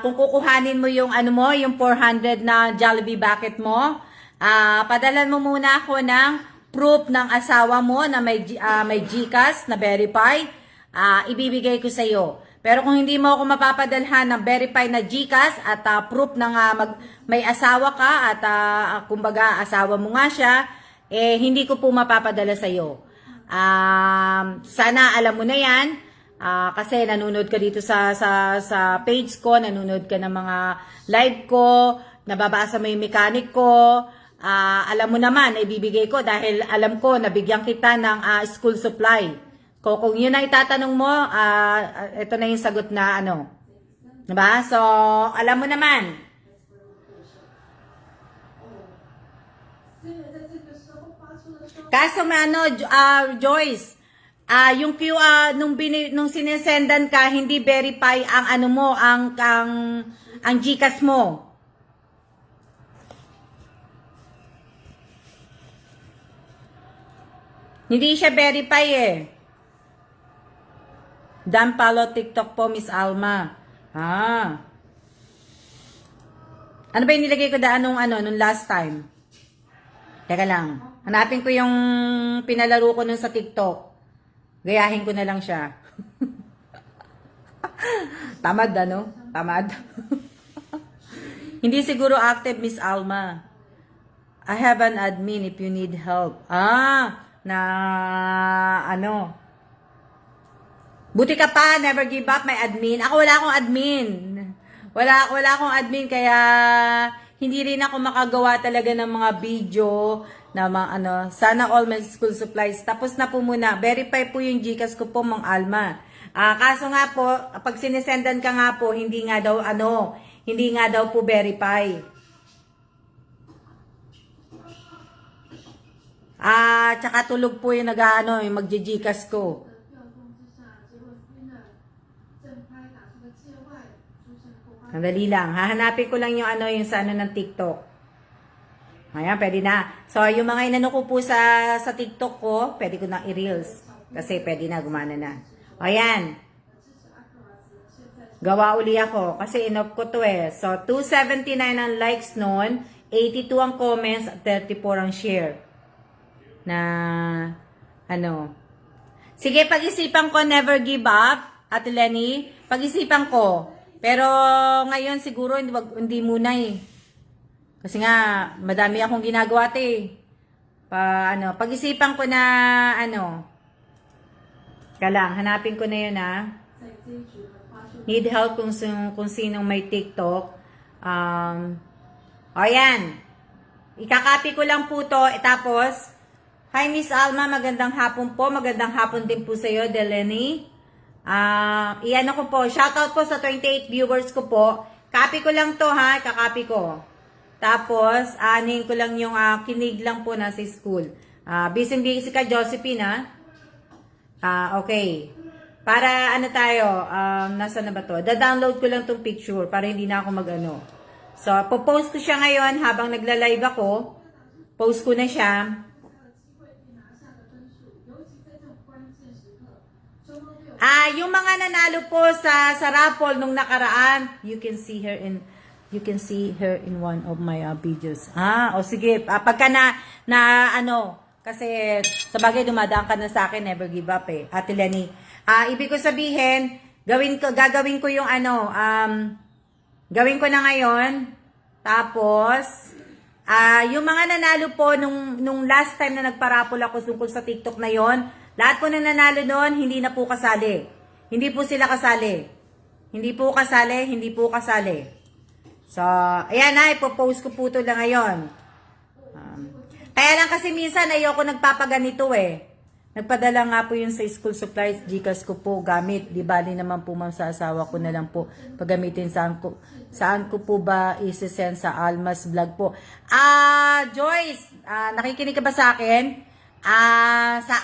kung kukuhanin mo yung ano mo, yung 400 na Jollibee bucket mo, padalan mo muna ako ng proof ng asawa mo na may GCash na verify, ibibigay ko sa iyo. Pero kung hindi mo ako mapapadalhan ng verify na GCash at proof na nga may asawa ka at kumbaga asawa mo nga siya, hindi ko po mapapadala sa iyo. Sana alam mo na yan, kasi nanonood ka dito sa page ko, nanonood ka ng mga live ko, nababasa mo yung mechanic ko, alam mo naman, ibibigay ko dahil alam ko, nabigyan kita ng school supply. Kung yun ang itatanong mo, ito na yung sagot na ano. Diba? So, alam mo naman. 虽然在这个时候发出了双 Kaso Joyce, yung nung sinesendan ka, hindi verify ang ano mo, ang GCash mo. Hindi siya verify eh. Dan follow TikTok po, Miss Alma. Ano ba yung nilagay ko daan nung last time? Teka lang. Hanapin ko yung pinalaro ko nun sa TikTok. Gayahin ko na lang siya. Tamad, ano? Tamad. Hindi siguro active, Miss Alma. I have an admin if you need help. Buti ka pa, never give up, may admin. Ako wala akong admin. Wala akong admin, kaya hindi rin ako makagawa talaga ng mga video na sana all my school supplies. Tapos na po muna. Verify po yung GCash ko po, Mang Alma. Kaso nga po, pag sinisendan ka nga po, hindi nga daw po verify. Tsaka tulog po yung yung magji-GCash ko. 的调动之下，结果 Spinner 正拍打出的界外，出现了后发。 Sandali lang. Hahanapin ko lang yung yung sa ng TikTok. Ayan, pwede na. So, yung mga inano ko po sa TikTok ko, pwede ko na i-reels. Kasi pwede na, gumana na. Ayan. 支持 Aquas 现在是 Gawa uli ako kasi inop ko to eh. So, 279 ang likes noon, 82 ang comments, at 34 ang share. Na, ano. Sige, pag-isipan ko, never give up, Ate Lenny. Pag-isipan ko. Pero, ngayon siguro, hindi muna eh. Kasi nga, madami akong ginagawa te. Pag-isipan ko na, lang, hanapin ko na yun Need help kung sinong may TikTok. Ayan. Ikakopy ko lang po to. Tapos, hi Miss Alma, magandang hapon po. Magandang hapon din po sa iyo, Delenny. Iyan ko po. Shoutout po sa 28 viewers ko po. Copy ko lang to ha. Ikakopy ko. Tapos, anin ko lang yung kinig lang po na sa school. Busy ka, Josephine ha. Okay. Para tayo, nasa na ba to? Da-download ko lang tong picture para hindi na ako mag-ano. So, po-post ko siya ngayon habang nagla-live ako. Post ko na siya. Yung mga nanalo po sa raffle nung nakaraan, you can see her in one of my videos. Sige, pagka kasi sa bagay dumadaan ka na sa akin, never give up eh. Ate Lenny. Ibig ko sabihin, gagawin ko yung gawin ko na ngayon. Tapos, yung mga nanalo po nung last time na nagparapol ako tungkol sa TikTok na yon, lahat po na nanalo noon, hindi na po kasali. Hindi po sila kasali. Hindi po kasali. So, ayan ipopost ko po ito na ngayon. Kaya lang kasi minsan ayoko nagpapaganito eh. Nagpadala nga po yun sa school supplies, Gcash ko po gamit. Di bali naman po ma'am sa asawa ko na lang po paggamitin. Saan ko po ba isi-send sa Almas vlog po? Joyce, nakikinig ka ba sa akin? Sa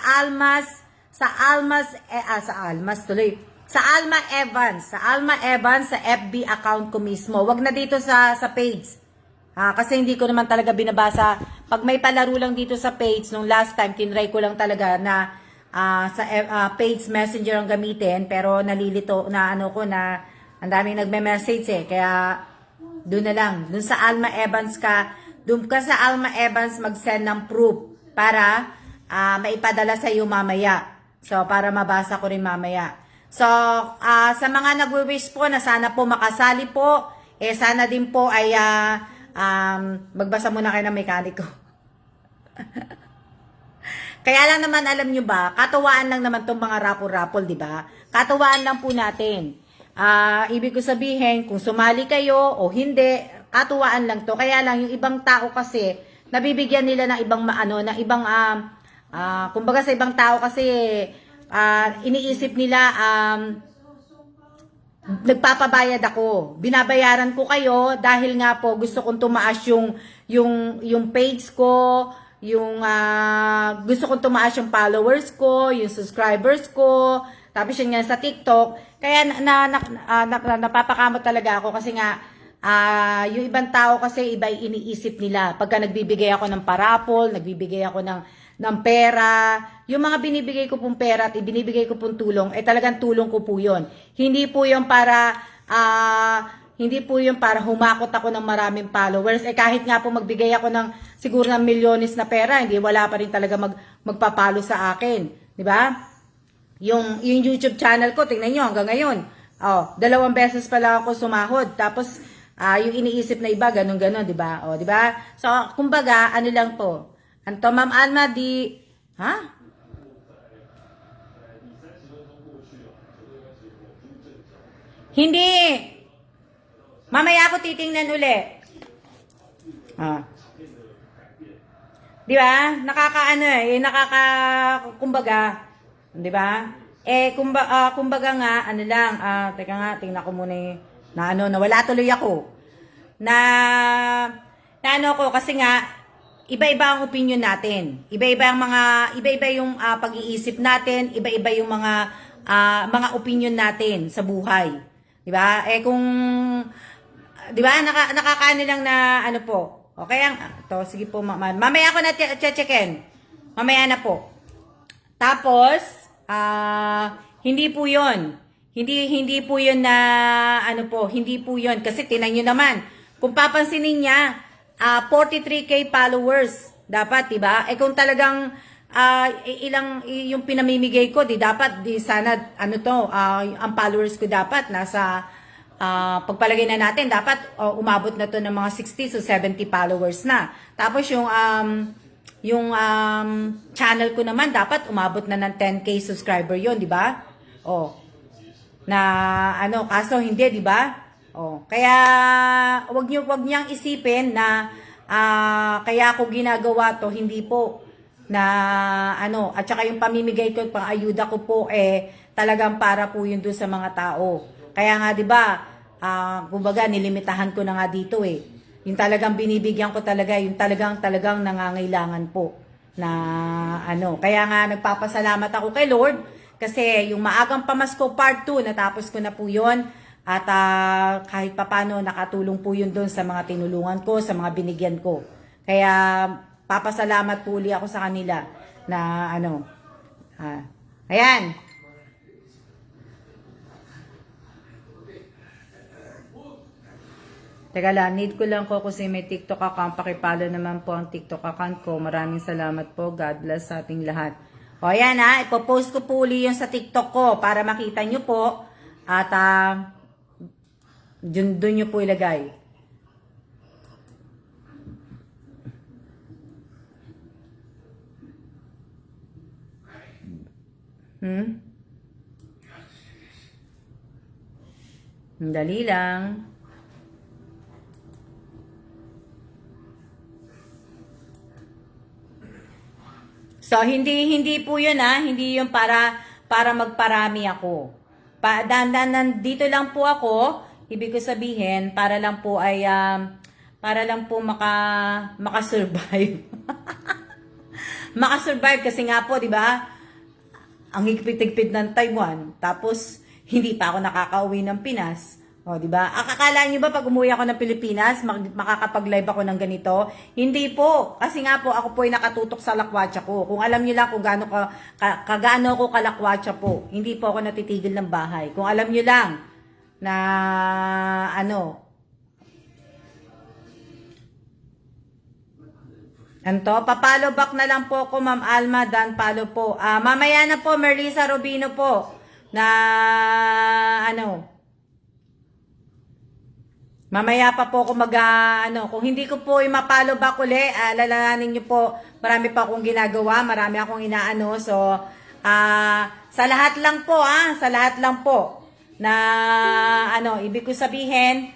Alma Evans sa FB account ko mismo. Wag na dito sa page. Kasi hindi ko naman talaga binabasa. Pag may palaro lang dito sa page, nung last time, kinry ko lang talaga na sa page messenger ang gamitin. Pero nalilito na ang daming nagme-message eh. Kaya doon na lang. Doon sa Alma Evans doon ka sa Alma Evans mag-send ng proof para maipadala sa iyo mamaya. So, para mabasa ko rin mamaya. So, sa mga nagwi-wish po na sana po makasali po, sana din po ay magbasa muna kayo ng mekaniko. Kaya lang naman, alam nyo ba, katuwaan lang naman tong mga rapol-rapol, di ba? Katuwaan lang po natin. Ibig ko sabihin, kung sumali kayo o hindi, katuwaan lang to. Kaya lang, yung ibang tao kasi, nabibigyan nila ng ibang kumbaga sa ibang tao kasi, iniisip nila, nagpapabayad ako. Binabayaran ko kayo dahil nga po gusto kong tumaas yung page ko, gusto kong tumaas yung followers ko, yung subscribers ko, tapos yun nga sa TikTok. Kaya napapakamot talaga ako kasi nga yung ibang tao kasi iba iniisip nila. Pagka nagbibigay ako ng parapol, nagbibigay ako ng pera, yung mga binibigay ko pong pera at ibinibigay ko pong tulong, talagang tulong ko po yun. Hindi po yung para humakot ako ng maraming followers. Kahit nga po magbigay ako ng siguro ng milyones na pera, hindi wala pa rin talaga magpapalo sa akin. Di ba? Yung YouTube channel ko, tingnan nyo hanggang ngayon. 2 beses pa lang ako sumahod. Tapos, yung iniisip na iba, ganun-ganon, di ba? Di ba? So, kumbaga, lang to. Anto, Ma'am Alma, Hindi. Mamaya ako titingnan uli. Di ba? Kumbaga, di ba? Kumbaga nga, teka nga, tingnan ko muna nawala tuloy ako. Kasi nga, iba-iba ang opinion natin. Iba-iba yung pag-iisip natin, iba-iba yung mga opinion natin sa buhay. 'Di ba? Kung 'di ba nakakaano lang na po. Okay to sige po mamaya ako na checkin. Mamaya na po. Tapos hindi po 'yon. Hindi po 'yun na ano po, hindi po 'yun kasi tinan niyo naman. Kung papansinin niya, 43k followers dapat, 'di ba? Eh kung talagang yung pinamimigay ko, di dapat di sana ano to, ang followers ko dapat nasa pagpalagay na natin dapat umabot na to ng mga 60 to 70 followers na. Tapos yung channel ko naman dapat umabot na ng 10k subscriber 'yon, di ba? Oh. Na ano, kaso hindi, di ba? Oh, kaya wag niyang isipin na kaya ako ginagawa to, hindi po na ano, at saka yung pamimigay ko, pang-ayuda ko po talagang para po yun doon sa mga tao. Kaya nga 'di ba, kumbaga nilimitahan ko na nga dito Yung talagang binibigyan ko talaga, yung talagang nangangailangan po na ano. Kaya nga nagpapasalamat ako kay Lord kasi yung Maagang Pamasko Part 2 natapos ko na po 'yon at kahit papano nakatulong po yun doon sa mga tinulungan ko, sa mga binigyan ko. Kaya papasalamat po uli ako sa kanila na ano. Ayan. Teka lang, need ko lang ko kasi may TikTok account. Pakipalo naman po ang TikTok account ko. Maraming salamat po. God bless sa ating lahat. O ayan ipopost ko po uli yung sa TikTok ko para makita nyo po. At doon nyo po ilagay. Dali lang. So hindi po 'yun hindi 'yun para magparami ako. Nandito lang po ako, ibig ko sabihin para lang po ay makasurvive. Makasurvive kasi nga po, 'di ba? Ang higpit-higpit ng Taiwan, tapos hindi pa ako nakakauwi ng Pinas. O, di ba? Akala niyo ba pag umuwi ako ng Pilipinas, makakapag-live ako ng ganito? Hindi po. Kasi nga po, ako po ay nakatutok sa lakwatsa ko. Kung alam niyo lang kung gaano ako kalakwatsa po, hindi po ako natitigil ng bahay. Kung alam niyo lang na papalo back na lang po ako, Ma'am Alma, dan palo po. Mamaya na po, Merlisa Rubino po, na mamaya pa po ako kung hindi ko po mapalo back uli, alalahanin niyo po, marami pa akong ginagawa, marami akong inaano, so, sa lahat lang po, na, ibig ko sabihin,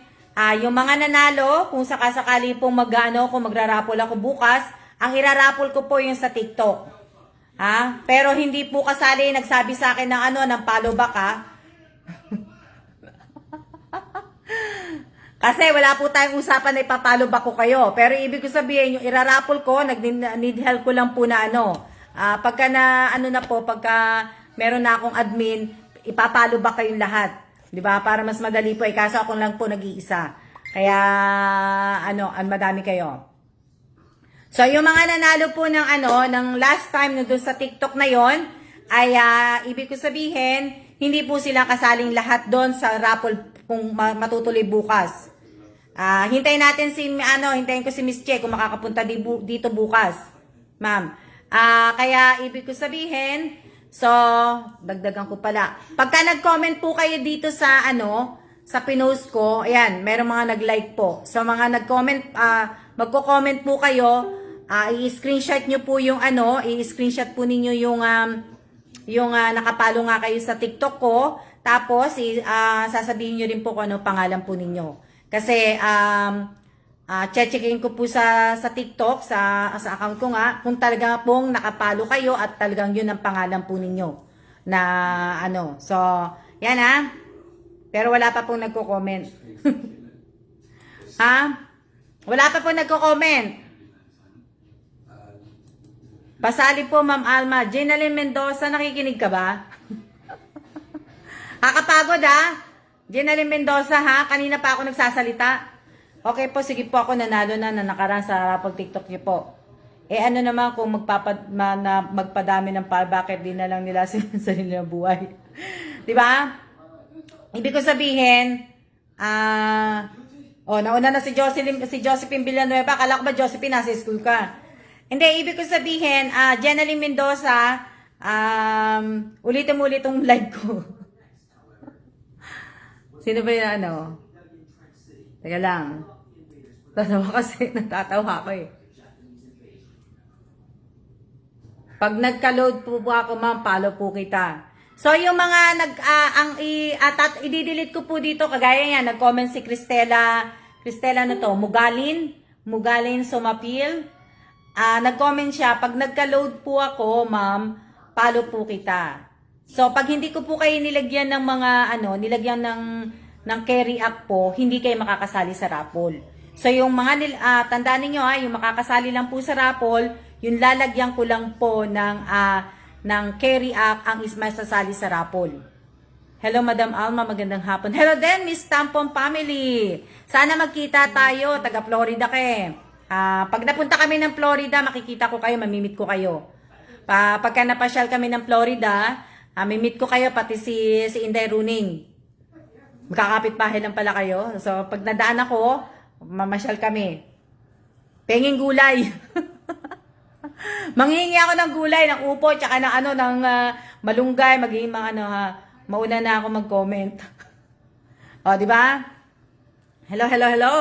yung mga nanalo, kung sakasakali pong kung magrarapol ako bukas, ang irarapol ko po yung sa TikTok. Pero hindi po kasali, nagsabi sa akin ng follow back, Kasi wala po tayong usapan na ipapalo back ko kayo. Pero ibig ko sabihin, yung irarapol ko, need help ko lang po na pagka pagka meron na akong admin, ipapalo back kayong lahat. 'Di ba? Para mas madali po. Kaso ako lang po nag-iisa. Kaya, madami kayo. So, yung mga nanalo po ng last time doon sa TikTok na yon ay ibig ko sabihin, hindi po sila kasaling lahat doon sa raffle kung matutuloy bukas. Hintayin natin hintayin ko si Miss Che kung makakapunta dito bukas. Ma'am. Kaya ibig ko sabihin, so, dagdagan ko pala. Pagka nag-comment po kayo dito sa sa pinost ko, ayan, merong mga nag-like po. So, mga nag-comment, magko-comment po kayo, i-screenshot nyo po yung i-screenshot po ninyo yung nakapalo nga kayo sa TikTok ko. Tapos, sasabihin nyo rin po kung ano pangalan po ninyo. Kasi, checkin ko po sa TikTok, sa account ko nga, kung talaga pong nakapalo kayo at talagang yun ang pangalan po ninyo. Na, So, yan Pero wala pa pong nagko-comment. Wala pa pong nagko-comment. Pasali po, Ma'am Alma. Jenalyn Mendoza, nakikinig ka ba? Kakapagod Jenalyn Mendoza Kanina pa ako nagsasalita. Okay po, sige po, ako nanalo na nakaraan sa rapol TikTok niyo po. Naman kung magpadami ng bakit di na lang nila sa sarili ng buhay. 'Di ba? ibig ko sabihin, nauna na si Josephine Villanueva. Akala ko ba, Josephine, nasa school ka? Hindi, ibig ko sabihin, Jeneline Mendoza, ulitin mo ulit yung live ko. Sino ba yung ano? Teka lang. Tatawa kasi, natatawa ako eh. Pag nagka-load po ako, ma'am, follow po kita. So, yung mga i-delete ko po dito, kagaya yan, nag-comment si Cristela na to, Mugalin Sumapil. Nag-comment siya, pag nagka-load po ako, ma'am, follow po kita. So, pag hindi ko po kayo nilagyan ng mga, nilagyan ng carry up po, hindi kayo makakasali sa raffle. So, yung mga, tandaan niyo yung makakasali lang po sa raffle, yung lalagyan ko lang po ng carry up ang masasali sa raffle. Hello, Madam Alma. Magandang hapon. Hello din, Miss Tampon Family. Sana magkita tayo. Taga Florida kayo. Pag napunta kami ng Florida, makikita ko kayo, mamimit ko kayo. Pagka napasyal kami ng Florida, mamimit ko kayo, pati si Inday Runing. Magkakapit bahay lang pala kayo. So, pag nadaan ako, mamasyal kami. Penging gulay. Manghihingi ako ng gulay, ng upo, tsaka ng malunggay, magiging mauna na ako mag-comment. O, di ba? Hello, hello, hello!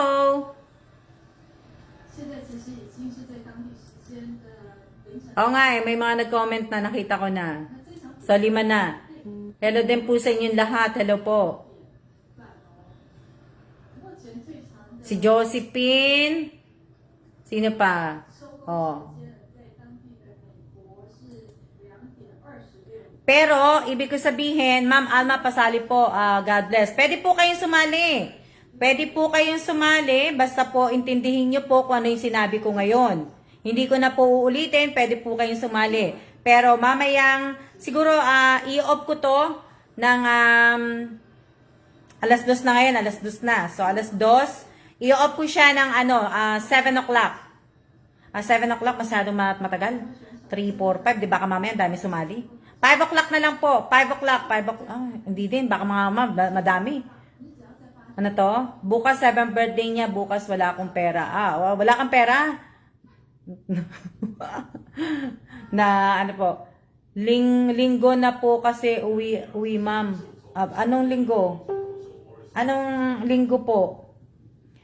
现在其实已经是在当地时间的凌晨。 Oo nga may mga nag-comment na, nakita ko na. 那这场比 So, 5 na. Hello din po sa inyong lahat. Hello po. 赛目前最长的 Si Josephine. Sino pa? 收工 Oh. 时间在当地的美国是2:26。 Pero, ibig ko sabihin, Ma'am Alma, pasali po. God bless. Pwede po kayong sumali. Pwede po kayong sumali. Basta po, intindihin nyo po kung ano yung sinabi ko ngayon. Hindi ko na po uulitin. Pwede po kayong sumali. Pero, mamayang, siguro, i-off ko to ng alas 2 na ngayon. Alas 2 na. So, alas 2. I-off ko siya ng 7 o'clock. 7 o'clock, masyadong matagal. 3, 4, 5. Di ba ka mamaya, dami sumali? 5 o'clock na lang po. 5 o'clock. Hindi din. Baka madami. Ano to? Bukas 7th birthday niya. Bukas wala akong pera. Wala kang pera? Na ano po? Linggo na po kasi uwi ma'am. Anong linggo? Anong linggo po?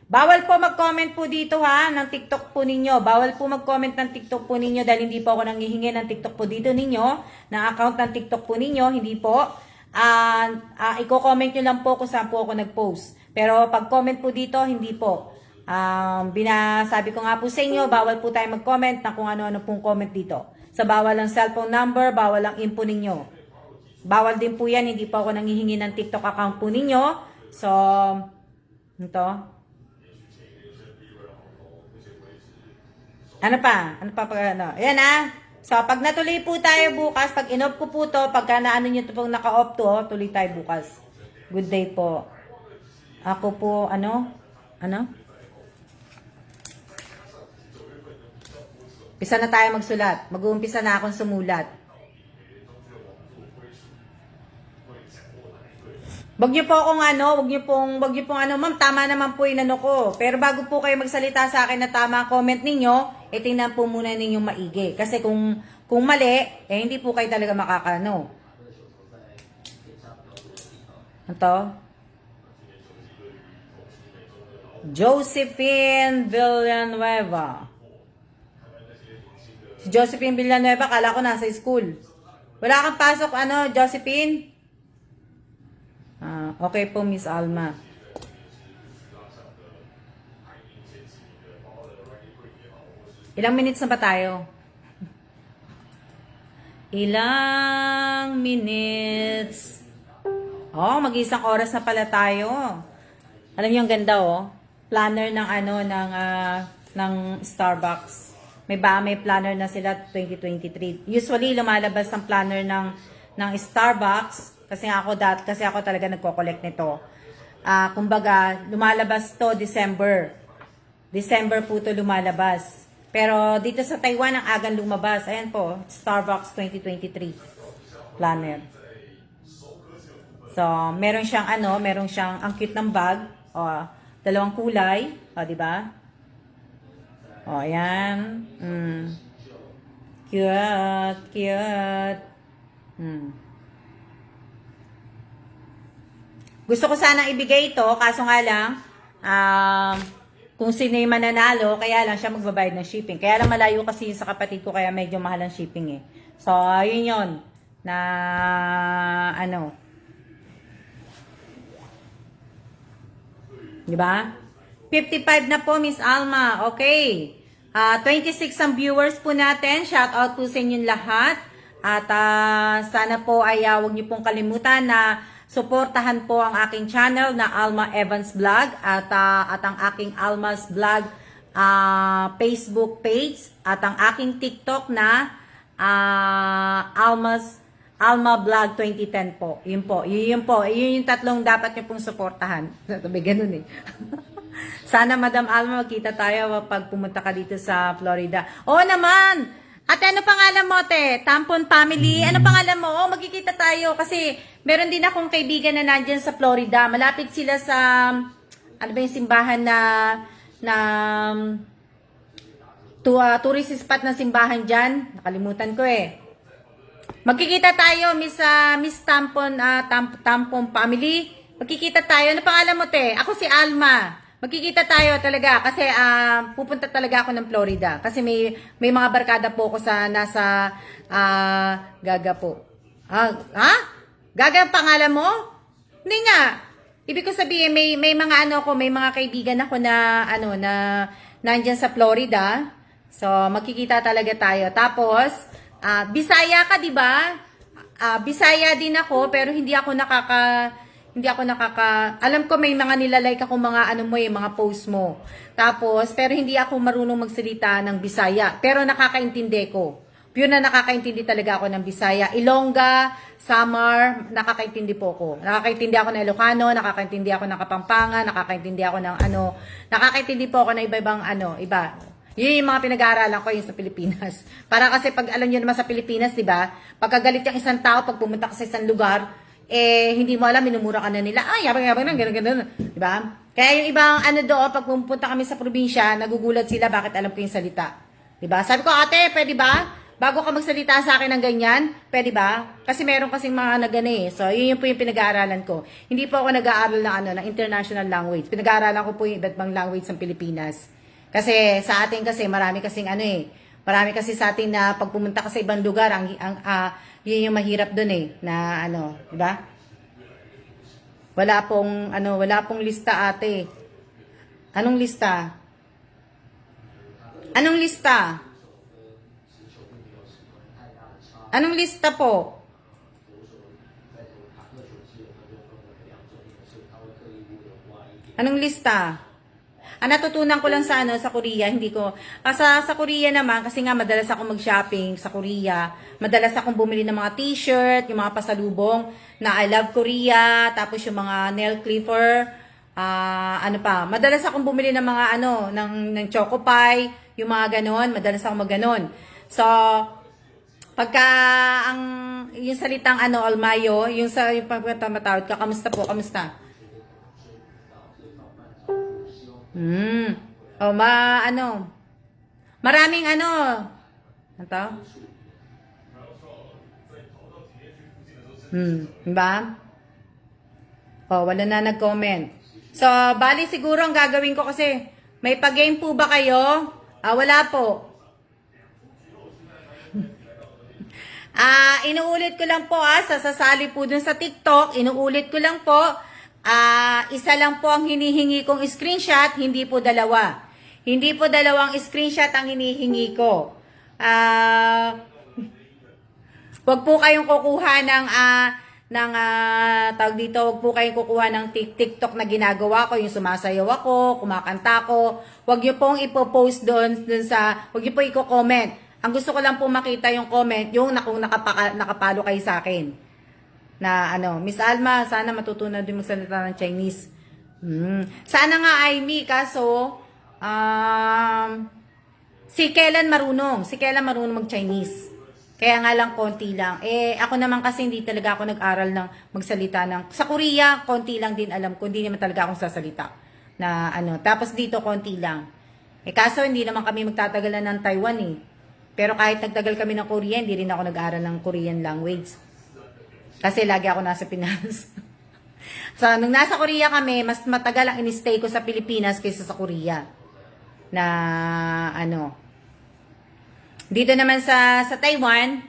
Bawal po mag-comment po dito ng TikTok po ninyo. Bawal po mag-comment ng TikTok po ninyo dahil hindi po ako nanghihingi ng TikTok po dito ninyo. Ng account ng TikTok po ninyo. Hindi po. Iko-comment nyo lang po kung saan po ako nag-post. Pero pag-comment po dito, hindi po. Binasabi ko nga po sa inyo, bawal po tayo mag-comment na kung ano-ano pong comment dito. Sa bawal ang cellphone number, bawal ang info ninyo. Bawal din po yan, hindi po ako nanghihingi ng TikTok account po ninyo. So, ito. Ano pa? Ayan So, pag natuloy po tayo bukas, pag in-off ko po to, pagka naano nyo ito pong naka-off to, tuloy tayo bukas. Good day po. Ako po, Pisa na tayo magsulat. Mag-uumpisa na akong sumulat. Wag niyo po akong wag niyo pong ma'am, tama naman po yung ko. Pero bago po kayo magsalita sa akin na tama comment ninyo, tingnan po muna ninyong maigi. Kasi kung mali, hindi po kayo talaga makakano. Ito. Josephine Villanueva. Si Josephine Villanueva, kala ko nasa school. Wala kang pasok, Josephine? Okay po, Miss Alma. Ilang minutes na ba tayo? Ilang minutes. Mag-isang oras na pala tayo. Alam niyo, ang ganda, Planner ng Starbucks. May planner na sila 2023. Usually, lumalabas ang planner ng Starbucks. Kasi ako talaga nagko-collect nito. Kumbaga, lumalabas to December. December po to lumalabas. Pero dito sa Taiwan, ang agang lumabas. Ayan po, Starbucks 2023 planner. So, meron siyang ang cute ng bag. O, dalawang kulay. O, di ba? O, ayan. Cute, cute. Gusto ko sana ibigay ito, kaso nga lang, kung sino yung mananalo, kaya lang siya magbabayad ng shipping. Kaya lang malayo kasi yun sa kapatid ko, kaya medyo mahal ang shipping eh. So, yun yun. Na, Diba? 55 na po, Miss Alma. Okay. 26 ang viewers po natin. Shout out po sa inyong lahat. At sana po ay huwag niyo pong kalimutan na suportahan po ang aking channel na Alma Evans Vlog at ang aking Alma's Vlog Facebook page at ang aking TikTok na Alma Vlog 2010 po. Yun po. Yun yung tatlong dapat niyo pong suportahan. Sabi ganun eh. Sana Madam Alma magkita tayo pag pumunta ka dito sa Florida. Oo naman! Ate, ano pangalan mo, te? Tampon Family? Ano pangalan mo? Oh, magkikita tayo kasi meron din akong kaibigan na nandyan sa Florida. Malapit sila sa, ano ba yung simbahan tourist spot na simbahan dyan. Nakalimutan ko eh. Magkikita tayo, Miss Tampon, Tampon Family. Magkikita tayo. Ano pangalan mo, te? Ako si Alma. Magkikita tayo talaga kasi pupunta talaga ako ng Florida kasi may mga barkada po ako sa nasa Gaga po. Gaga ang pangalan mo? Hindi nga. Ibig ko sabihin may mga may mga kaibigan ako na na nandiyan sa Florida. So magkikita talaga tayo. Tapos Bisaya ka, 'di ba? Bisaya din ako pero hindi ako alam ko may mga nilalike ako mga mga post mo. Tapos, pero hindi ako marunong magsalita ng Bisaya. Pero nakakaintindi ko. Pure na nakakaintindi talaga ako ng Bisaya. Ilongga, Samar, nakakaintindi po ako. Nakakaintindi ako ng Ilocano, nakakaintindi ako ng Kapampangan, nakakaintindi ako ng nakakaintindi po ako ng iba-ibang iba. Yun yung mga pinag-aaralan ko yung sa Pilipinas. Para kasi pag alam nyo naman sa Pilipinas, 'di ba? Pagkagalit yung isang tao pag pumunta ka sa isang lugar, hindi mo alam, minumura ka na nila. Yabang nang ganun. Diba? Kaya yung ibang doon, pag pumunta kami sa probinsya, nagugulat sila bakit alam ko yung salita. Diba? Sabi ko, ate, pwede ba? Bago ka magsalita sa akin ng ganyan, pwede ba? Kasi meron kasing mga So, yun po yung pinag-aaralan ko. Hindi po ako nag-aaral ng international language. Pinag-aaralan ko po yung iba't ibang language ng Pilipinas. Kasi sa atin kasi, marami kasi sa atin na pag pumunta ka sa ibang lugar, yun yung mahirap dun na diba? Wala pong lista, ate. Anong lista? Anong lista? Anong lista po? Anong lista? Natutunan ko lang sa Korea, hindi ko. Sa Korea naman, kasi nga madalas ako mag-shopping sa Korea. Madalas akong bumili ng mga t-shirt, yung mga pasalubong na I love Korea, tapos yung mga nail clipper, madalas akong bumili ng mga ng Choco Pie, yung mga ganon, madalas akong mag-ganon. So, pagka yung salitang Almayo, yung pagkamatawad ka, kamusta po, kamusta? Maraming diba? Wala na nag-comment. So, bali siguro ang gagawin ko kasi, may pag-game po ba kayo? Wala po. Inuulit ko lang po sasali po dun sa TikTok, inuulit ko lang po, isa lang po ang hinihingi kong screenshot, hindi po dalawa. Hindi po dalawang screenshot ang hinihingi ko. Wag po kayong kukuha tawag dito, wag po kayong kukuha ng TikTok na ginagawa ko, yung sumasayaw ako, kumakanta ko. Wag niyo pong ipo-post doon wag niyo po i-comment. Ang gusto ko lang po makita yung comment, yung kung nakapalo kayo sa akin. Na Miss Alma, sana matutunan din magsalita ng Chinese. Sana nga Amy, kaso si Kellen marunong mag-Chinese. Kaya nga lang konti lang. Eh, ako naman kasi hindi talaga ako nag-aral ng magsalita ng... Sa Korea, konti lang din alam ko. Hindi naman talaga akong sasalita. Na ano. Tapos dito, konti lang. Eh, kaso hindi naman kami magtatagalan ng Taiwan eh. Pero kahit nagtagal kami ng Korea, hindi rin ako nag-aral ng Korean language. Kasi lagi ako nasa Pinas. So, nung nasa Korea kami, mas matagal ang in-stay ko sa Pilipinas kaysa sa Korea. Na, ano... Dito naman sa Taiwan,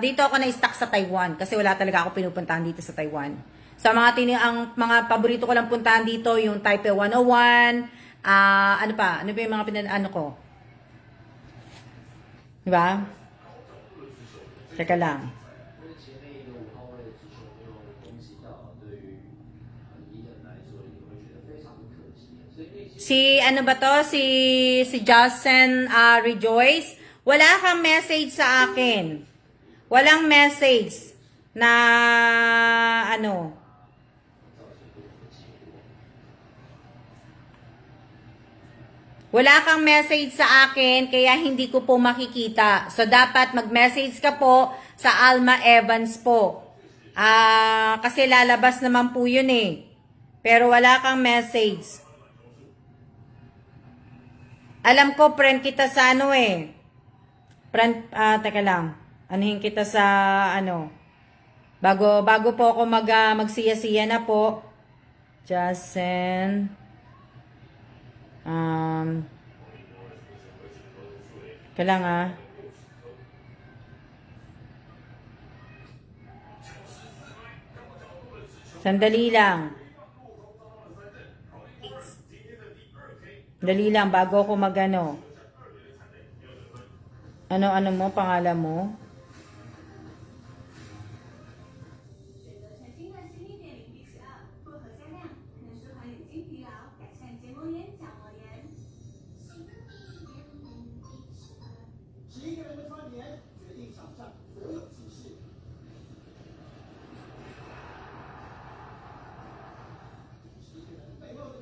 dito ako na-stuck sa Taiwan kasi wala talaga ako pinupuntahan dito sa Taiwan. Sa ang mga paborito ko lang puntahan dito, yung Taipei 101, ano pa? Ano pa yung mga ano ko? Diba? Teka lang. Si ano ba to? Si Justin Rejoice. Wala kang message sa akin. Walang message na ano. Wala kang message sa akin kaya hindi ko po makikita. So dapat mag-message ka po sa Alma Evans po. Kasi lalabas naman po yun eh. Pero wala kang message. Alam ko friend kita sa ano eh. Friend, teka lang. Anuhin kita sa, ano. Bago po ako magsiya-siya na po. Jason. Teka lang Sandali lang. Dali lang, bago ako magano. Ano mo, pangalan mo?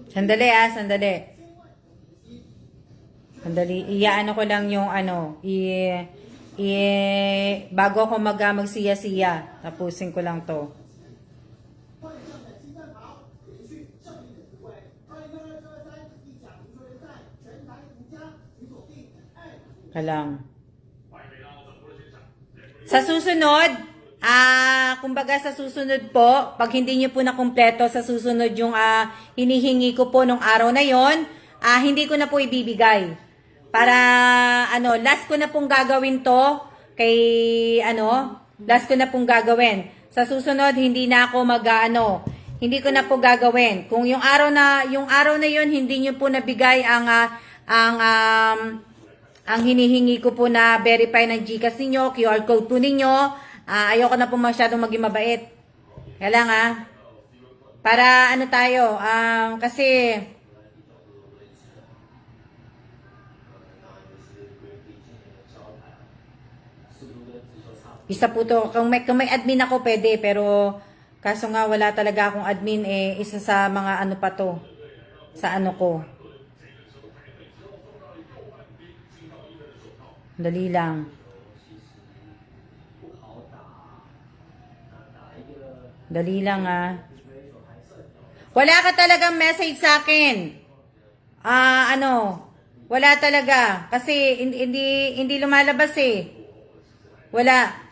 Sandali sandali. Sandali, iyaano ko lang yung ano, bago ako magsiya-siya, tapusin ko lang to. Kalang. Sa susunod, kumbaga sa susunod po, pag hindi nyo po na kumpleto sa susunod yung hinihingi ko po nung araw na yon, hindi ko na po ibibigay. Para, last ko na pong gagawin to, last ko na pong gagawin. Sa susunod, hindi na ako hindi ko na po gagawin. Kung yung araw na yon hindi nyo po nabigay ang hinihingi ko po na verify ng GCash ninyo, QR code po ninyo, ayoko na po masyadong maging mabait. Kaya lang para tayo, kasi isa po to, kung may admin ako pwede, pero kaso nga wala talaga akong admin isa sa mga pa to, sa ko. Dali lang. Dali lang Wala ka talagang message sa akin. Wala talaga. Kasi hindi lumalabas eh. Wala.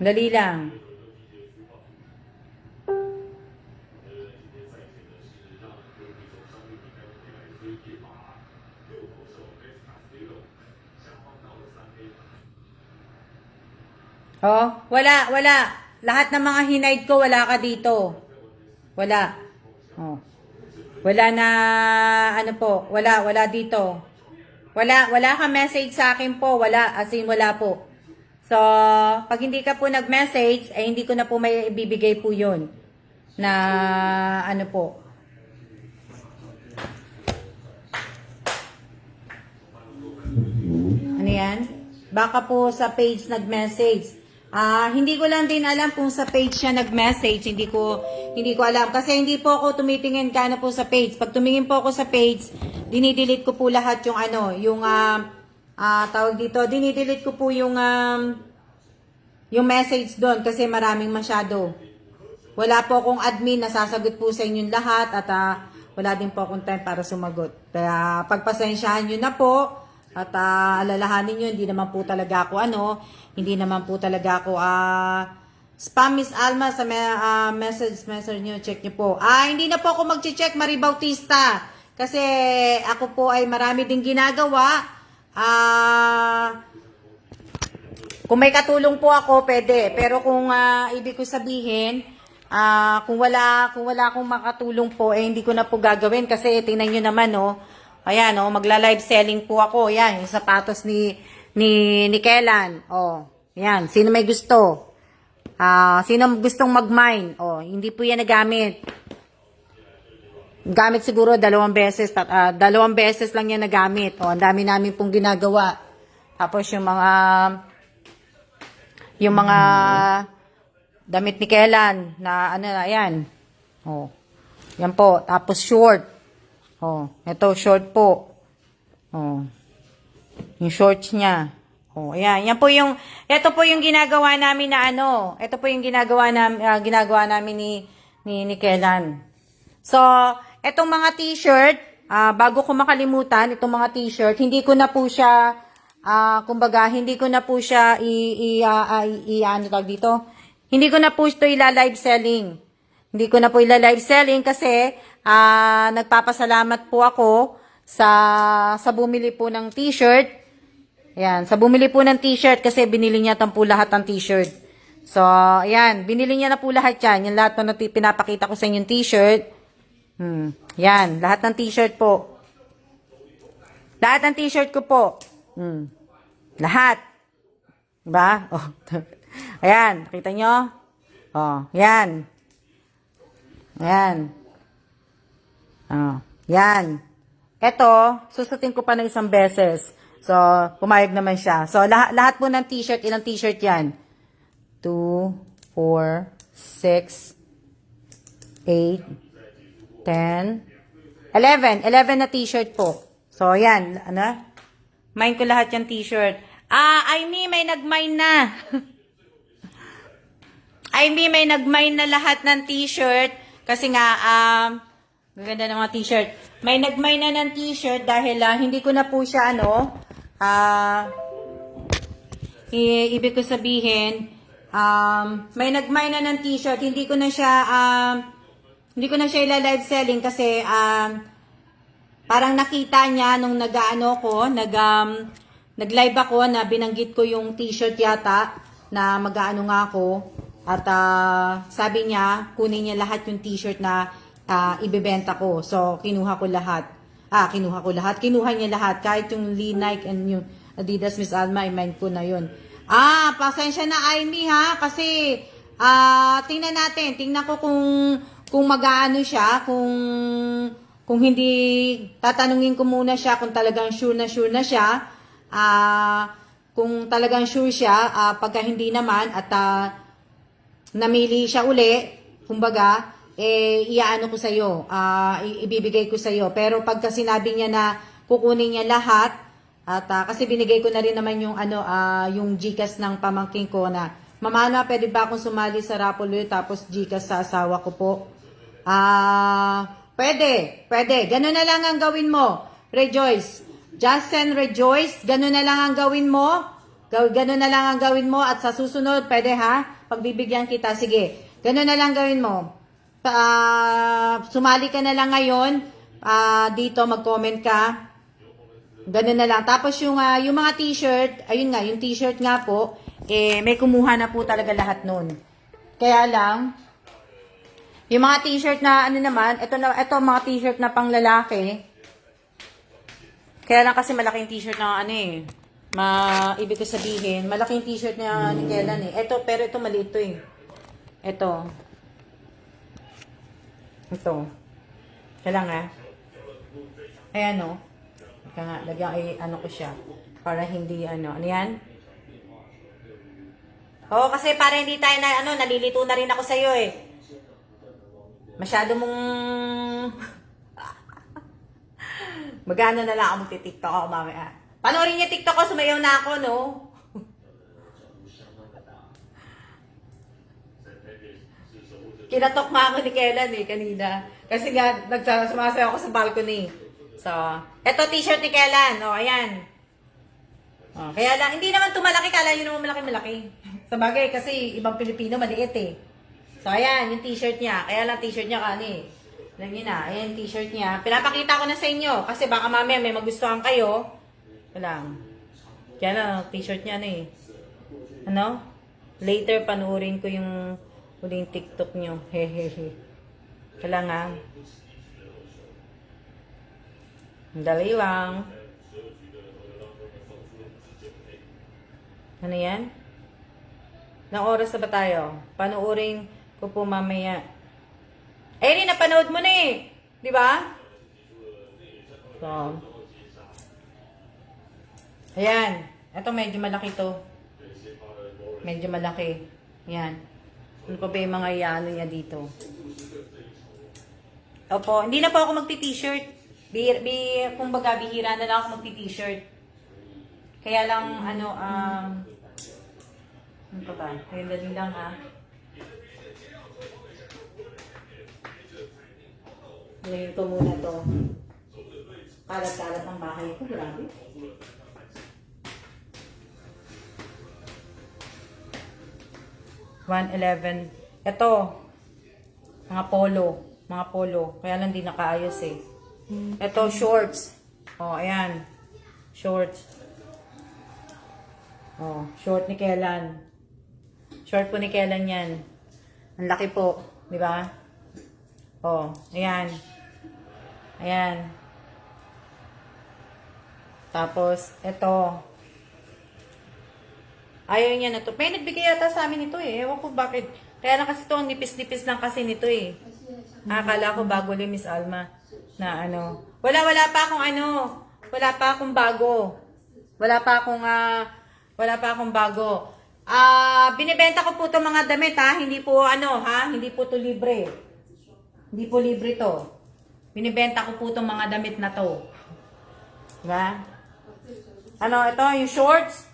Dali lang. Oh, wala. Lahat ng mga hinaid ko, wala ka dito. Wala. Oh. Wala na, wala dito. Wala ka message sa akin po. Wala, as in wala po. So, pag hindi ka po nag-message, ay hindi ko na po may ibibigay po yun. Na, po. Ano yan? Baka po sa page nag-message. Hindi ko lang din alam kung sa page siya nag-message. Hindi ko alam. Kasi hindi po ako tumitingin kano po sa page. Pag tumingin po ako sa page, dinidelete ko po lahat yung tawag dito, dinidelete ko po yung message doon kasi maraming masyado. Wala po akong admin, nasasagot po sa inyong lahat at wala din po akong time para sumagot. Kaya pagpasensyahan nyo na po at alalahanin nyo, hindi naman po talaga ako spam Miss Alma sa message nyo, check nyo po. Hindi na po ako mag-check Marie Bautista kasi ako po ay marami ding ginagawa. Kung may katulong po ako, pwede. Pero kung ibig ko sabihin, kung wala akong makatulong po, hindi ko na po gagawin kasi tingnan nyo naman, ayan, magla-live selling po ako. Ayan, yung sapatos ni Kellan. Ayan, sino may gusto? Sino gustong mag-mine? Hindi po yan nagamit. Gamit siguro 2 beses. 2 beses lang yan nagamit. Ang dami namin pong ginagawa. Tapos yung mga damit ni Kellan na ayan. Yan po. Tapos short. Ito short po. Yung shorts niya. Ayan. Ito po yung ginagawa namin na ito po yung ginagawa namin ni Kellan. So, etong mga t-shirt, bago ko makalimutan, itong mga t-shirt, hindi ko na po siya hindi ko na po siya hindi ko na po ito ila-live selling. Hindi ko na po ila-live selling kasi nagpapasalamat po ako sa bumili po ng t-shirt. Ayan, sa bumili po ng t-shirt kasi binili niya po lahat ng t-shirt. So, ayan, binili niya na po lahat yan. Yung lahat po na pinapakita ko sa inyong t-shirt. Yan, lahat ng t-shirt po. Lahat ng t-shirt ko po. Lahat. Diba? Ayan, nakita nyo? Yan. Ayan. Yan. Ito, susutin ko pa ng 1 beses. So, pumayag naman siya. So, lahat po ng t-shirt, ilang t-shirt yan? 2, 4, 6, 8, 10, 11. 11 na t-shirt po. So, yan. Mine ko lahat yung t-shirt. May nag-mine na. May nag-mine na lahat ng t-shirt. Kasi nga, maganda ng mga t-shirt. May nag-mine na ng t-shirt dahil hindi ko na po siya, ibig ko sabihin, may nag-mine na ng t-shirt. Hindi ko na siya ila-live selling kasi, parang nakita niya nung nag-live ako na binanggit ko yung t-shirt yata na mag-aano nga ako at sabi niya kunin niya lahat yung t-shirt na ibebenta ko. So kinuha niya lahat kahit yung Lee, Nike and yung Adidas Miss Alma, i-mind ko na yun. Pasensya na Amy ha kasi tingnan ko kung mag-aano siya, kung hindi, tatanungin ko muna siya kung talagang sure na siya. Kung talagang sure siya, pagka hindi naman at namili siya uli, kumbaga, iaano ko sa'yo, ibibigay ko sa'yo. Pero pagka sinabi niya na kukunin niya lahat, at kasi binigay ko na rin naman yung, yung Gcash ng pamangking ko na, Mamana, pwede ba akong sumali sa Rapolo tapos Gcash sa asawa ko po? Pwede. Ganun na lang ang gawin mo. Rejoice. Justin Rejoice. Ganun na lang ang gawin mo. Ganun na lang ang gawin mo. At sa susunod, pwede ha? Pagbibigyan kita. Sige. Ganun na lang gawin mo. Sumali ka na lang ngayon. Dito, mag-comment ka. Ganun na lang. Tapos yung mga t-shirt, ayun nga, yung t-shirt nga po, may kumuha na po talaga lahat nun. Kaya lang, yung mga t-shirt na naman, ito mga t-shirt na pang lalaki. Kaya lang kasi malaking t-shirt na ibig ko sabihin, malaking t-shirt na ni Kellan pero ito maliit to Ito. Kaya lang Ayan Kaya nga, lagyan ko siya. Para hindi ano yan? Oo, kasi para hindi tayo na, nalilito na rin ako sa'yo eh. Masyado mong... Magano na lang ako magti-tiktok ako mamaya. Panoorin niya TikTok ko, sumayaw na ako, no? Kinatok nga ako ni Kellan eh, kanina. Kasi nga, sumasayaw ako sa balcony. So, eto t-shirt ni Kellan. O, ayan. O, kaya lang, hindi naman tumalaki. Kala nyo naman malaki-malaki. Sa bagay, kasi ibang Pilipino maliit eh. So, ayan, yung t-shirt niya. Kaya lang t-shirt niya kani. Alam niyo na, ayan t-shirt niya. Pinapakita ko na sa inyo. Kasi baka mamaya may magustuhan kayo. Walang. Kaya lang, t-shirt niya eh. Ano? Later, panuorin ko yung huling TikTok nyo. Hehehe. Kailangan. Dali lang. Ano yan? Nang oras na ba tayo? Panuorin ko po mamaya. Eh, napanood mo na eh. Di ba? So. Ayan. Ito medyo malaki to. Medyo malaki. Ayan. Ano pa ba yung mga iano niya dito? Opo. Hindi na po ako magti-t-shirt. Kumbaga, bihira na lang ako magti-t-shirt. Kaya lang, ano pa ba? Kaya dali lang ha. Ngayon ko muna to. Kalat-kalat ang bahay ko. Grabe. $111. Ito. Mga polo. Mga polo. Kaya lang di nakaayos eh. Ito, shorts. Oh, ayan. Shorts. Oh, short ni Kellan. Short po ni Kellan yan. Ang laki po. Di ba? Oh, ayan. Ayan. Tapos, ito. Ayaw niya na to. May nagbigay yata sa amin ito eh. Ewan ko bakit. Kaya lang kasi ito, ang nipis-nipis lang kasi nito eh. Akala ko bago lang, Miss Alma. Na ano. Wala pa akong ano. Wala pa akong bago. Wala pa akong bago. Binibenta ko po itong mga damit ha. Hindi po ano ha. Hindi po to libre. Hindi po libre to. Binibenta ko po itong mga damit na to. Diba? Ano, ito, yung shorts.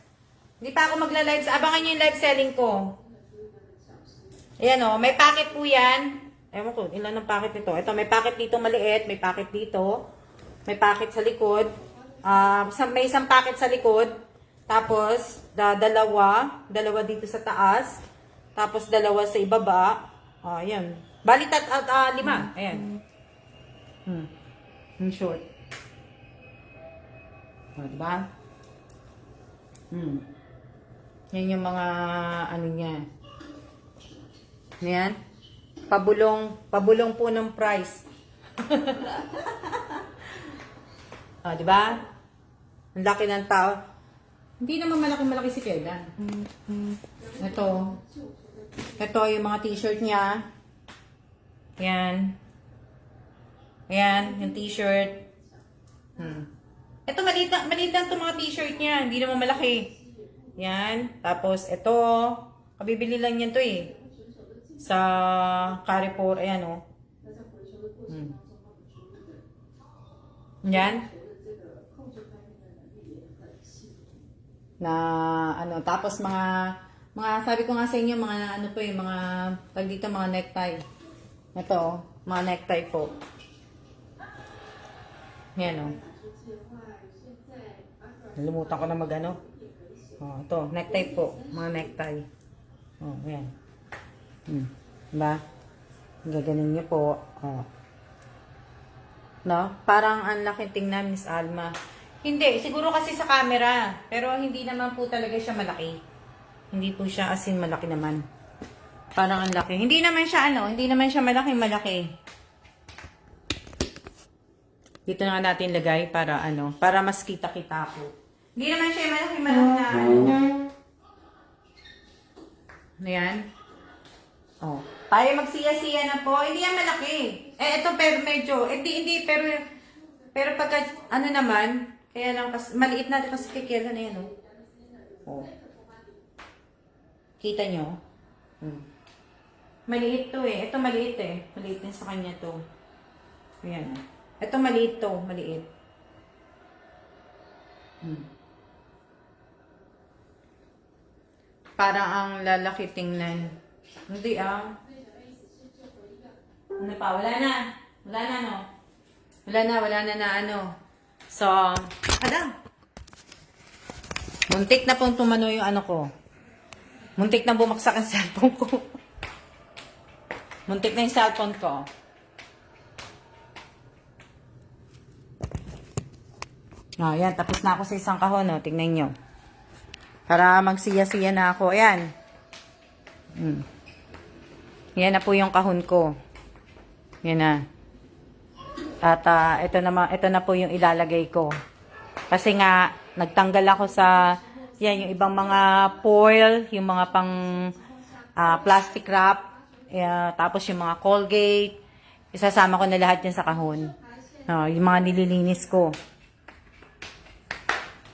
Hindi pa ako magla-live. Abangan nyo yung live selling ko. Ayan o, may packet po yan. Ewan ko, ilan ang packet nito. Ito, may packet dito maliit. May packet dito. May packet sa likod. May isang packet sa likod. Tapos, dalawa dito sa taas. Tapos, dalawa sa ibaba. Ayan. Bali, 5. Ayan. Yung short. Diba? Yan yung mga, ano niya. Ayan. Pabulong po ng price. Diba? Ang laki ng tao. Hindi naman malaki-malaki si Kellan. Ito yung mga t-shirt niya. Yan. Ayan, yung t-shirt. Ito, maliit lang itong mga t-shirt niya. Hindi naman malaki. Yan. Tapos, ito. Kabibili lang yan to eh. Sa Carrefour. Ayan o. Yan. Na ano, tapos mga sabi ko nga sa inyo, mga ano po yung mga tag dito, mga necktie. Ito, mga necktie po. Yan o. Nalimutan ko na mag-ano. Ito, necktie po. Mga necktie. Ayan. Diba? Gaganin nyo po. No? Parang ang laki tingnan, Miss Alma. Hindi, siguro kasi sa camera. Pero hindi naman po talaga siya malaki. Hindi po siya as in malaki naman. Parang ang laki. Hindi naman siya malaki. Dito na natin lagay para para mas kita-kita po. Hindi naman siya malaki na Ayan. Tayo magsiya-siya na po. Hindi yan malaki. Ito pero medyo, hindi, pero pagka, naman, kaya lang, maliit na kasi kay Kellan na yan, Kita nyo? Maliit to eh. Ito maliit eh. Maliit din sa kanya to. Ayan. Ito maliit to. Maliit. Parang ang lalaki tingnan. Hindi ah. Ano pa? Wala na. Wala na no? Wala na ano. So, muntik na pong tumano yung ano ko. Muntik na bumaksak ang cellphone ko. Muntik na yung cellphone ko. Yan. Tapos na ako sa isang kahon. No? Tingnan nyo. Para magsiya-siya na ako. Ayan. Yan na po yung kahon ko. Yan na. At ito na po yung ilalagay ko. Kasi nga, nagtanggal ako sa, yan, yung ibang mga foil, yung mga pang plastic wrap, tapos yung mga Colgate, isasama ko na lahat yan sa kahon. Yung mga nililinis ko.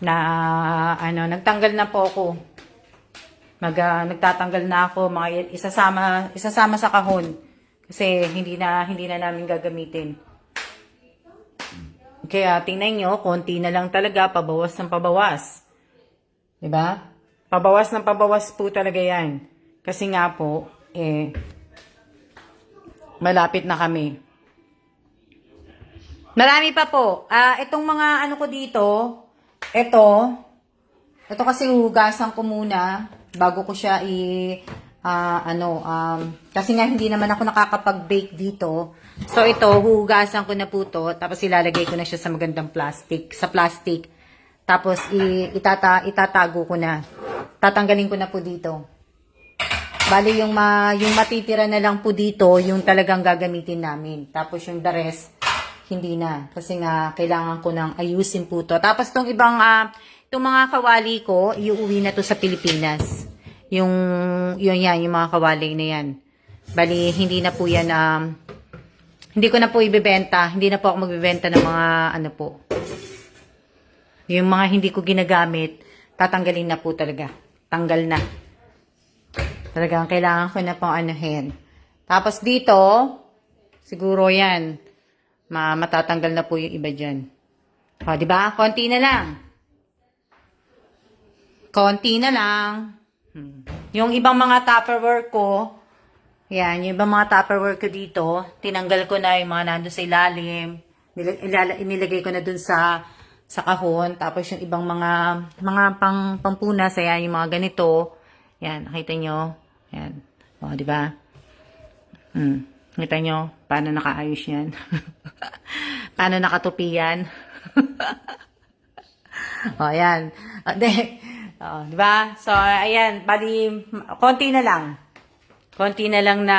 Nagtanggal na po ako. Nagtatanggal na ako, mga isasama sa kahon. Kasi hindi na namin gagamitin. Kaya tingnan nyo, konti na lang talaga, pabawas ng pabawas. Diba? Pabawas ng pabawas po talaga yan. Kasi nga po, malapit na kami. Marami pa po. Itong mga ano ko dito, ito kasi hugasan ko muna bago ko siya kasi nga hindi naman ako nakakapag-bake dito. So ito, huhugasan ko na po to, tapos ilalagay ko na siya sa magandang plastic. Tapos itatago ko na. Tatanggalin ko na po dito. Bali yung matitira na lang po dito, yung talagang gagamitin namin. Tapos yung the rest, hindi na. Kasi nga, kailangan ko nang ayusin po to. Tapos itong mga kawali ko, iuwi na to sa Pilipinas. Yung mga kawali na yan. Bali, hindi na po yan, hindi ko na po ibebenta. Hindi na po ako magbebenta ng mga, yung mga hindi ko ginagamit, tatanggalin na po talaga. Tanggal na. Talagang kailangan ko na pong anuhin. Tapos dito, siguro yan, matatanggal na po yung iba dyan. O, diba? Konti na lang. Konti na lang. Yung ibang mga Tupperware ko, yan, yung ibang mga Tupperware ko dito, tinanggal ko na yung mga nandun sa ilalim. Inilagay ko na dun sa kahon. Tapos yung ibang mga pampunas, ayan, yung mga ganito. Yan, nakita nyo? Yan. O, diba? Nakita nyo? Paano nakaayos yan? Paano nakatupi yan? O, yan. Diba? So, ayan. Bali, konti na lang. Konti na lang na,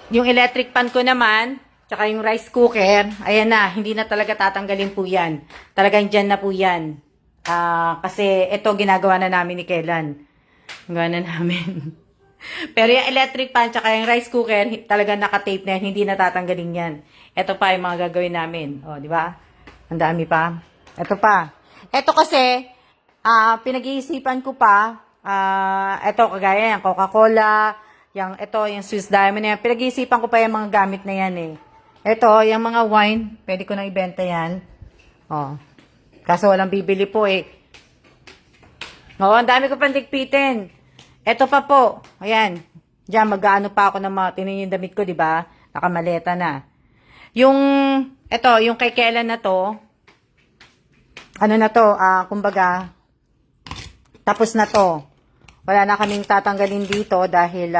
yung electric pan ko naman, tsaka yung rice cooker, ayan na, hindi na talaga tatanggalin po yan. Talagang dyan na po yan. Kasi ito ginagawa na namin ni Kellan. Gawa na namin. Pero yung electric pan tsaka yung rice cooker, talagang nakatape na yan, hindi na tatanggalin yan. Ito pa yung mga gagawin namin. O, di ba? Ang dami pa. Ito pa. Ito kasi, pinag-iisipan ko pa, ito kagaya yung Coca-Cola, yung Swiss Diamond yan. Pinag-iisipan ko pa yung mga gamit na yan eh. Ito, yung mga wine, pwede ko na ibenta yan. O. Kaso walang bibili po eh. Oo, ang dami ko pang ligpitin. Ito pa po. Ayan. Diyan, mag-ano pa ako ng mga, tinin yung damit ko, di ba? Nakamaleta na. Yung kay Kellan na to, kumbaga, tapos na to. Wala na kaming tatanggalin dito dahil,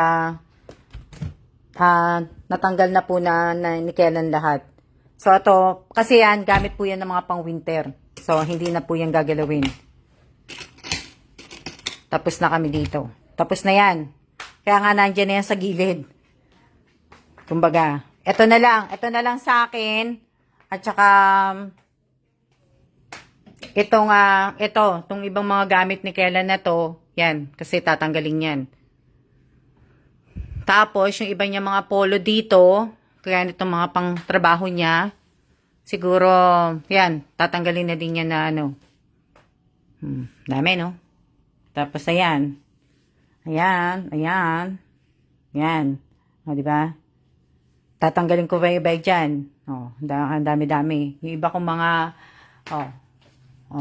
natanggal na po na ni Kellan lahat. So, ito, kasi yan, gamit po yan ng mga pang-winter. So, hindi na po yan gagalawin. Tapos na kami dito. Tapos na yan. Kaya nga nandiyan na yan sa gilid. Kumbaga, ito na lang sa akin. At saka, itong ibang mga gamit ni Kellan na to, yan, kasi tatanggalin yan. Tapos, yung iba niya mga polo dito, kaya itong mga pang trabaho niya, siguro, yan, tatanggalin na din yan na Dami, no? Tapos, ayan. Ayan. O, di ba? Tatanggalin ko ba yung bag dyan? O, ang dami-dami. Yung iba kong mga,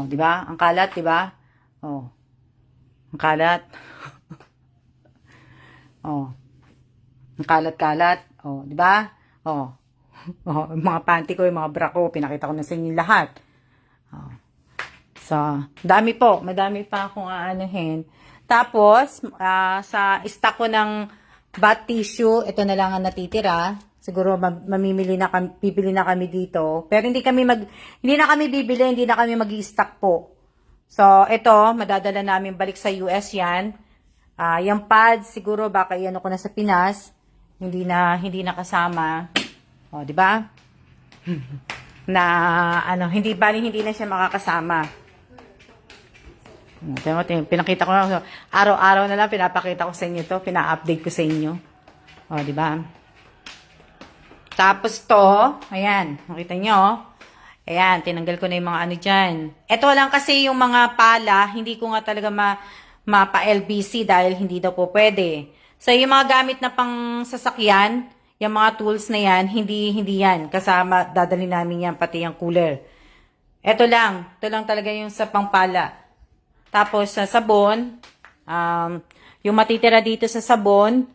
di ba? Ang kalat, di ba? Ang kalat. Ang kalat-kalat. Di ba? Yung mga panty ko, yung mga bra ko, pinakita ko na sa inyo lahat. So, dami po. Madami pa akong aanuhin. Tapos, sa stock ko ng bath tissue, ito na lang ang natitira. Siguro bibili na kami dito. Pero hindi na kami bibili, hindi na kami mag-i-stock po. So, ito, madadala namin balik sa US yan. Yung pads, siguro baka iano ko na sa Pinas. Hindi na kasama. O, di ba? Hindi na siya makakasama. Pinakita ko na, araw-araw na lang pinapakita ko sa inyo to, pina-update ko sa inyo. O, di ba? Tapos to, ayan, nakita nyo, ayan, tinanggal ko na yung mga ano dyan. Ito lang kasi yung mga pala, hindi ko nga talaga mapa-LBC dahil hindi daw po pwede. So, yung mga gamit na pang sasakyan, yung mga tools na yan, hindi yan. Kasama, dadali namin yan, pati yung cooler. Ito lang talaga yung sa pangpala. Tapos sa sabon, yung matitira dito sa sabon,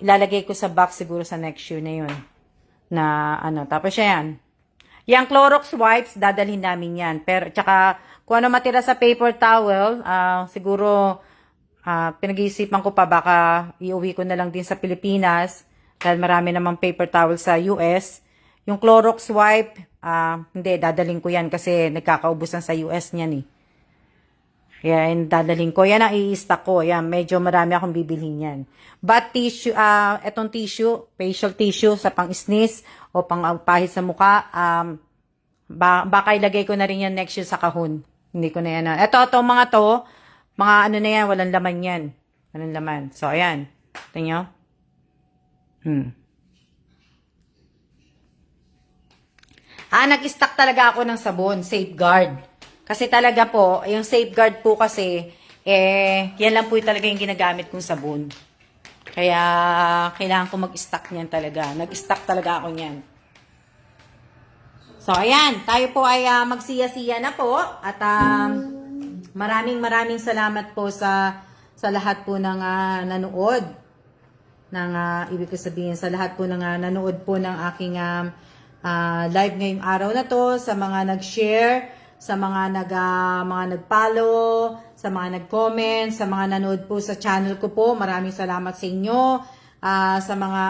ilalagay ko sa box siguro sa next year na yun. Tapos yan. Yung Clorox wipes, dadalhin namin yan. Pero, tsaka, kung ano matira sa paper towel, siguro, pinag-iisipan ko pa, baka iuwi ko na lang din sa Pilipinas, dahil marami namang paper towel sa US. Yung Clorox wipe, hindi, dadalhin ko yan kasi nagkakaubusan sa US niyan eh. Kaya dadalhin ko. Yan ang i-stock ko. Yan, medyo marami akong bibilhin yan. But tissue, etong tissue, facial tissue sa pang-sneeze o pang-pahid sa mukha, baka ilagay ko na rin yan next year sa kahon. Hindi ko na yan. Ito, mga ano na yan, walang laman yan. Walang laman. So, ayan. Ito nyo. Nag-stock talaga ako ng sabon, Safeguard. Kasi talaga po, yung Safeguard po kasi, yan lang po talaga yung ginagamit kong sabon. Kaya, kailangan ko mag-stock niyan talaga. Nag-stock talaga ako niyan. So, ayan. Tayo po ay magsiya-siya na po. At maraming salamat po sa lahat po ng nanood. Ibig ko sabihin, sa lahat po ng nanood po ng aking live ngayong araw na to. Sa mga nag-share, sa mga nag-follow, sa mga nag-comment, sa mga nanood po sa channel ko po. Maraming salamat sa inyo. Sa mga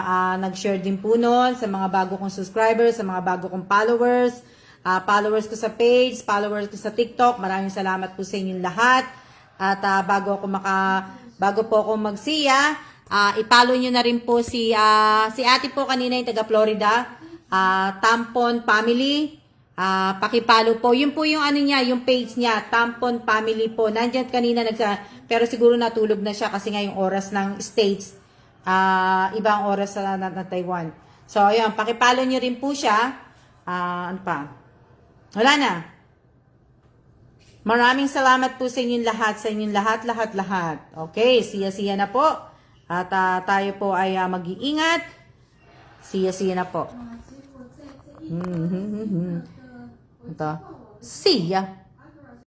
nag-share din po nun, sa mga bago kong subscribers, sa mga bago kong followers, followers ko sa page, followers ko sa TikTok. Maraming salamat po sa inyong lahat. At bago po ako magsiya, i-follow nyo na rin po si ate po kanina yung taga Florida, Tampon Family. Pakipalo po. Yun po yung ano niya, yung page niya, Tampon Family po. Nandiyan kanina pero siguro natulog na siya kasi ngayong oras ng States, ibang oras na Taiwan. So, ayun, pakipalo niyo rin po siya. Ano pa? Wala na. Maraming salamat po sa inyong lahat. Okay, siya na po. At tayo po ay mag-iingat. Siya na po. Ito. See ya.